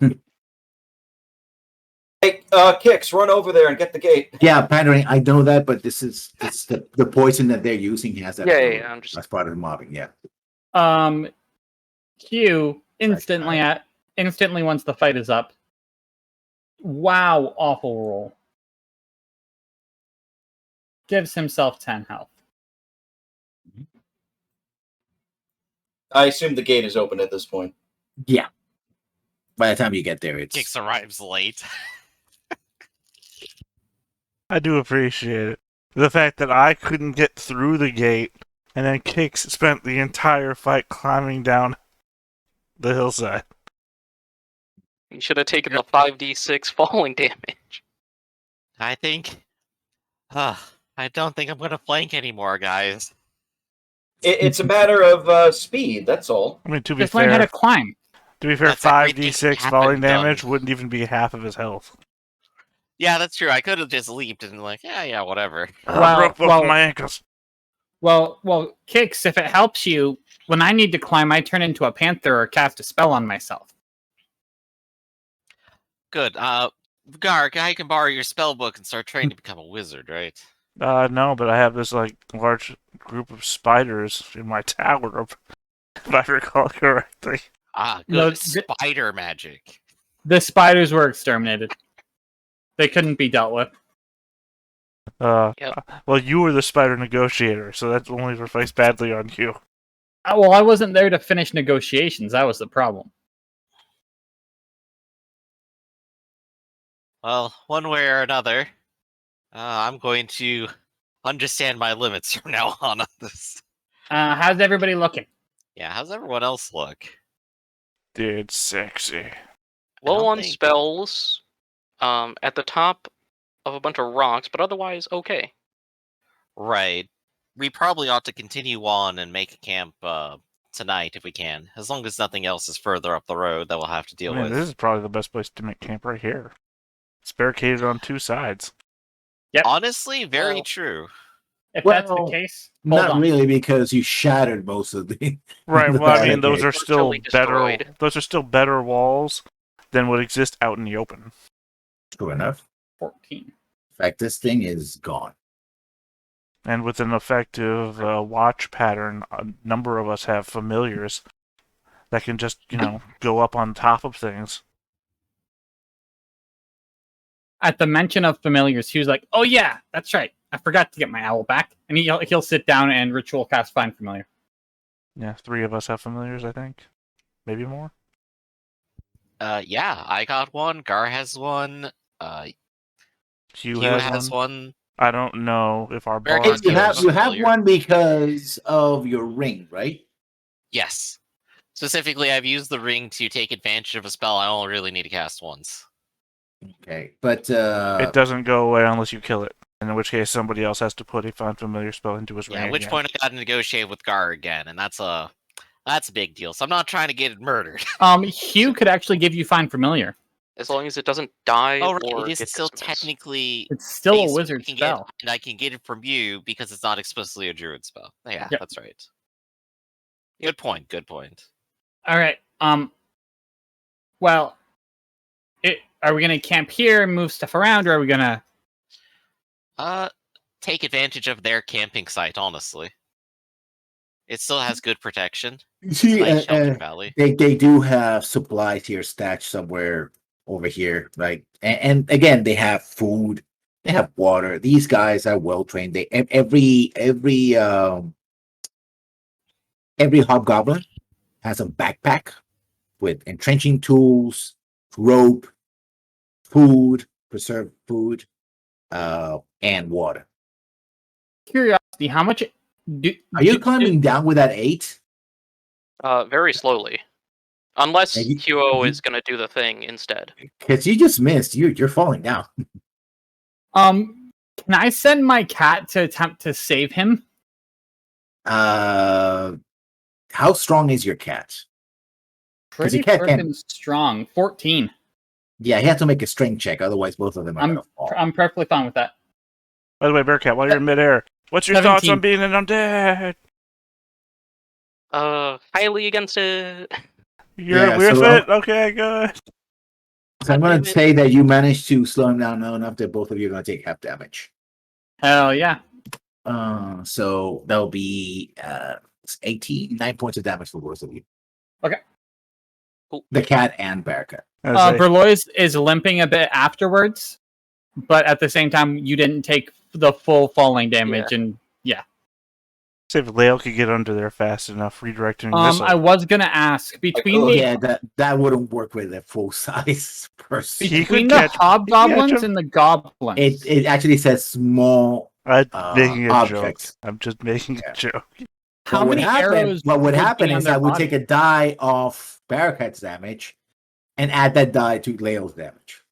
[SPEAKER 2] Hey, Kix, run over there and get the gate.
[SPEAKER 1] Yeah, pandering. I know that, but this is the poison that they're using has that.
[SPEAKER 4] yeah, I'm just.
[SPEAKER 1] That's part of the mobbing. Yeah.
[SPEAKER 3] Q instantly once the fight is up. Wow, awful roll. Gives himself 10 health.
[SPEAKER 2] I assume the gate is open at this point.
[SPEAKER 1] Yeah. By the time you get there, it's
[SPEAKER 5] Kix arrives late.
[SPEAKER 6] I do appreciate it. The fact that I couldn't get through the gate, and then Kix spent the entire fight climbing down the hillside.
[SPEAKER 4] You should have taken the 5d6 falling damage.
[SPEAKER 5] I think. I don't think I'm going to flank anymore, guys.
[SPEAKER 2] It's a matter of speed. That's all.
[SPEAKER 6] I mean, to be
[SPEAKER 3] Just learn how
[SPEAKER 6] fair,
[SPEAKER 3] to climb.
[SPEAKER 5] That's everything
[SPEAKER 6] 5d6
[SPEAKER 5] happened
[SPEAKER 6] falling
[SPEAKER 5] done.
[SPEAKER 6] damage wouldn't even be half of his health.
[SPEAKER 5] Yeah, that's true. I could have just leaped and like, yeah, whatever.
[SPEAKER 6] I broke both of my ankles.
[SPEAKER 3] Well, Kix, if it helps you, when I need to climb, I turn into a panther or cast a spell on myself.
[SPEAKER 5] Good. Garg, I can borrow your spell book and start training to become a wizard, right?
[SPEAKER 6] No, but I have this large group of spiders in my tower, if I recall correctly.
[SPEAKER 5] Ah, good.
[SPEAKER 3] No,
[SPEAKER 5] Spider magic.
[SPEAKER 3] The spiders were exterminated. They couldn't be dealt with.
[SPEAKER 4] Yep.
[SPEAKER 6] Well, you were the spider negotiator, so that only reflects badly on you.
[SPEAKER 3] Well, I wasn't there to finish negotiations. That was the problem.
[SPEAKER 5] Well, one way or another, I'm going to understand my limits from now on this.
[SPEAKER 3] How's everybody looking?
[SPEAKER 5] Yeah, how's everyone else look?
[SPEAKER 6] Dude, sexy.
[SPEAKER 4] Low
[SPEAKER 5] don't
[SPEAKER 4] on
[SPEAKER 5] think-
[SPEAKER 4] spells, at the top of a bunch of rocks, but otherwise okay.
[SPEAKER 5] Right. We probably ought to continue on and make a camp tonight if we can. As long as nothing else is further up the road that we'll have to deal with.
[SPEAKER 6] This is probably the best place to make camp right here. It's barricaded on 2 sides.
[SPEAKER 5] Honestly, very
[SPEAKER 4] Well-
[SPEAKER 5] true.
[SPEAKER 3] If that's the
[SPEAKER 1] Well,
[SPEAKER 3] case, hold
[SPEAKER 1] not
[SPEAKER 3] on.
[SPEAKER 1] really, because you shattered most of the.
[SPEAKER 6] Right.
[SPEAKER 1] the
[SPEAKER 6] Well, I mean, those
[SPEAKER 1] barricade.
[SPEAKER 6] are still
[SPEAKER 4] Virtually
[SPEAKER 6] better.
[SPEAKER 4] destroyed.
[SPEAKER 6] Those are still better walls than would exist out in the open.
[SPEAKER 1] True enough.
[SPEAKER 3] 14.
[SPEAKER 1] In fact, this thing is gone.
[SPEAKER 6] And with an effective watch pattern, a number of us have familiars that can just, go up on top of things.
[SPEAKER 3] at the mention of familiars, he was like, "Oh yeah, that's right. I forgot to get my owl back." And he'll sit down and ritual cast Find Familiar.
[SPEAKER 6] Yeah, 3 of us have familiars, I think. Maybe more.
[SPEAKER 5] Yeah, I got one. Gar has one.
[SPEAKER 6] Hugh
[SPEAKER 5] Hugh
[SPEAKER 6] has,
[SPEAKER 5] has one.
[SPEAKER 6] I don't know if our
[SPEAKER 5] Very
[SPEAKER 6] bard
[SPEAKER 5] good.
[SPEAKER 1] You have
[SPEAKER 6] does.
[SPEAKER 1] you have
[SPEAKER 5] Familiar.
[SPEAKER 1] one because of your ring, right?
[SPEAKER 5] Yes. Specifically, I've used the ring to take advantage of a spell I only really need to cast once.
[SPEAKER 1] Okay, but
[SPEAKER 6] It doesn't go away unless you kill it. In which case, somebody else has to put a Find Familiar spell into his ring.
[SPEAKER 5] Yeah, at which point I got to negotiate with Gar again, and that's a big deal. So I'm not trying to get murdered.
[SPEAKER 3] Hugh could actually give you Find Familiar.
[SPEAKER 4] As long as it doesn't die
[SPEAKER 5] Oh, right,
[SPEAKER 4] or
[SPEAKER 5] it is
[SPEAKER 4] get
[SPEAKER 5] still
[SPEAKER 4] dismissed.
[SPEAKER 5] technically
[SPEAKER 3] It's still a
[SPEAKER 5] based-
[SPEAKER 3] wizard
[SPEAKER 5] I can
[SPEAKER 3] spell.
[SPEAKER 5] get, and I can get it from you because it's not explicitly a druid spell. Yeah,
[SPEAKER 3] Yep.
[SPEAKER 5] that's right. Good point. Good point.
[SPEAKER 3] All right. Well, are we gonna camp here and move stuff around, or are we gonna?
[SPEAKER 5] Take advantage of their camping site. Honestly, it still has good protection.
[SPEAKER 1] see,
[SPEAKER 5] Nice sheltered valley.
[SPEAKER 1] they do have supplies here stashed somewhere over here, right? And again, they have food, they have water. These guys are well trained. They every hobgoblin has a backpack with entrenching tools, rope, food, preserved food, and water.
[SPEAKER 3] Curiosity, how much?
[SPEAKER 1] Are you climbing down with that 8?
[SPEAKER 4] Very slowly. Unless
[SPEAKER 1] Yeah,
[SPEAKER 4] Huo
[SPEAKER 1] you-
[SPEAKER 4] is going to do the thing instead.
[SPEAKER 1] Because you just missed. You're falling down.
[SPEAKER 3] Can I send my cat to attempt to save him?
[SPEAKER 1] How strong is your cat? 'Cause
[SPEAKER 3] Pretty
[SPEAKER 1] the cat
[SPEAKER 3] freaking
[SPEAKER 1] can-
[SPEAKER 3] strong. 14.
[SPEAKER 1] Yeah, he has to make a strength check, otherwise both of them are gonna fall.
[SPEAKER 3] I'm perfectly fine with that.
[SPEAKER 6] By the way, Bearcat, while you're in midair, what's your thoughts
[SPEAKER 3] 17.
[SPEAKER 6] on being an undead?
[SPEAKER 4] Highly against it.
[SPEAKER 6] You're
[SPEAKER 1] Yeah,
[SPEAKER 6] with
[SPEAKER 1] so,
[SPEAKER 6] it? Okay, good.
[SPEAKER 1] So I'm gonna say that you managed to slow him down enough that both of you are gonna take half damage.
[SPEAKER 3] Hell yeah.
[SPEAKER 1] So that'll be 9 points of damage for both of you.
[SPEAKER 3] Okay.
[SPEAKER 4] Cool.
[SPEAKER 1] The cat and Baraka.
[SPEAKER 3] Berlois is limping a bit afterwards, but at the same time, you didn't take the full falling damage, and
[SPEAKER 6] See if Lael could get under there fast enough, redirecting missile.
[SPEAKER 3] I was gonna ask between the
[SPEAKER 1] Yeah, that wouldn't work with a full size person.
[SPEAKER 6] He
[SPEAKER 3] between
[SPEAKER 6] could
[SPEAKER 3] the
[SPEAKER 6] catch-
[SPEAKER 3] hobgoblins
[SPEAKER 6] catch him.
[SPEAKER 3] and the goblins.
[SPEAKER 1] It actually says small.
[SPEAKER 6] I'm making a
[SPEAKER 1] objects.
[SPEAKER 6] joke. I'm just making
[SPEAKER 1] Yeah.
[SPEAKER 6] a joke.
[SPEAKER 3] How
[SPEAKER 1] What would
[SPEAKER 3] many
[SPEAKER 1] happen-
[SPEAKER 3] arrows?
[SPEAKER 1] What would happen
[SPEAKER 3] be on
[SPEAKER 1] is
[SPEAKER 3] their
[SPEAKER 1] I would
[SPEAKER 3] body?
[SPEAKER 1] take a die off Barakat's damage and add that die to Lael's damage.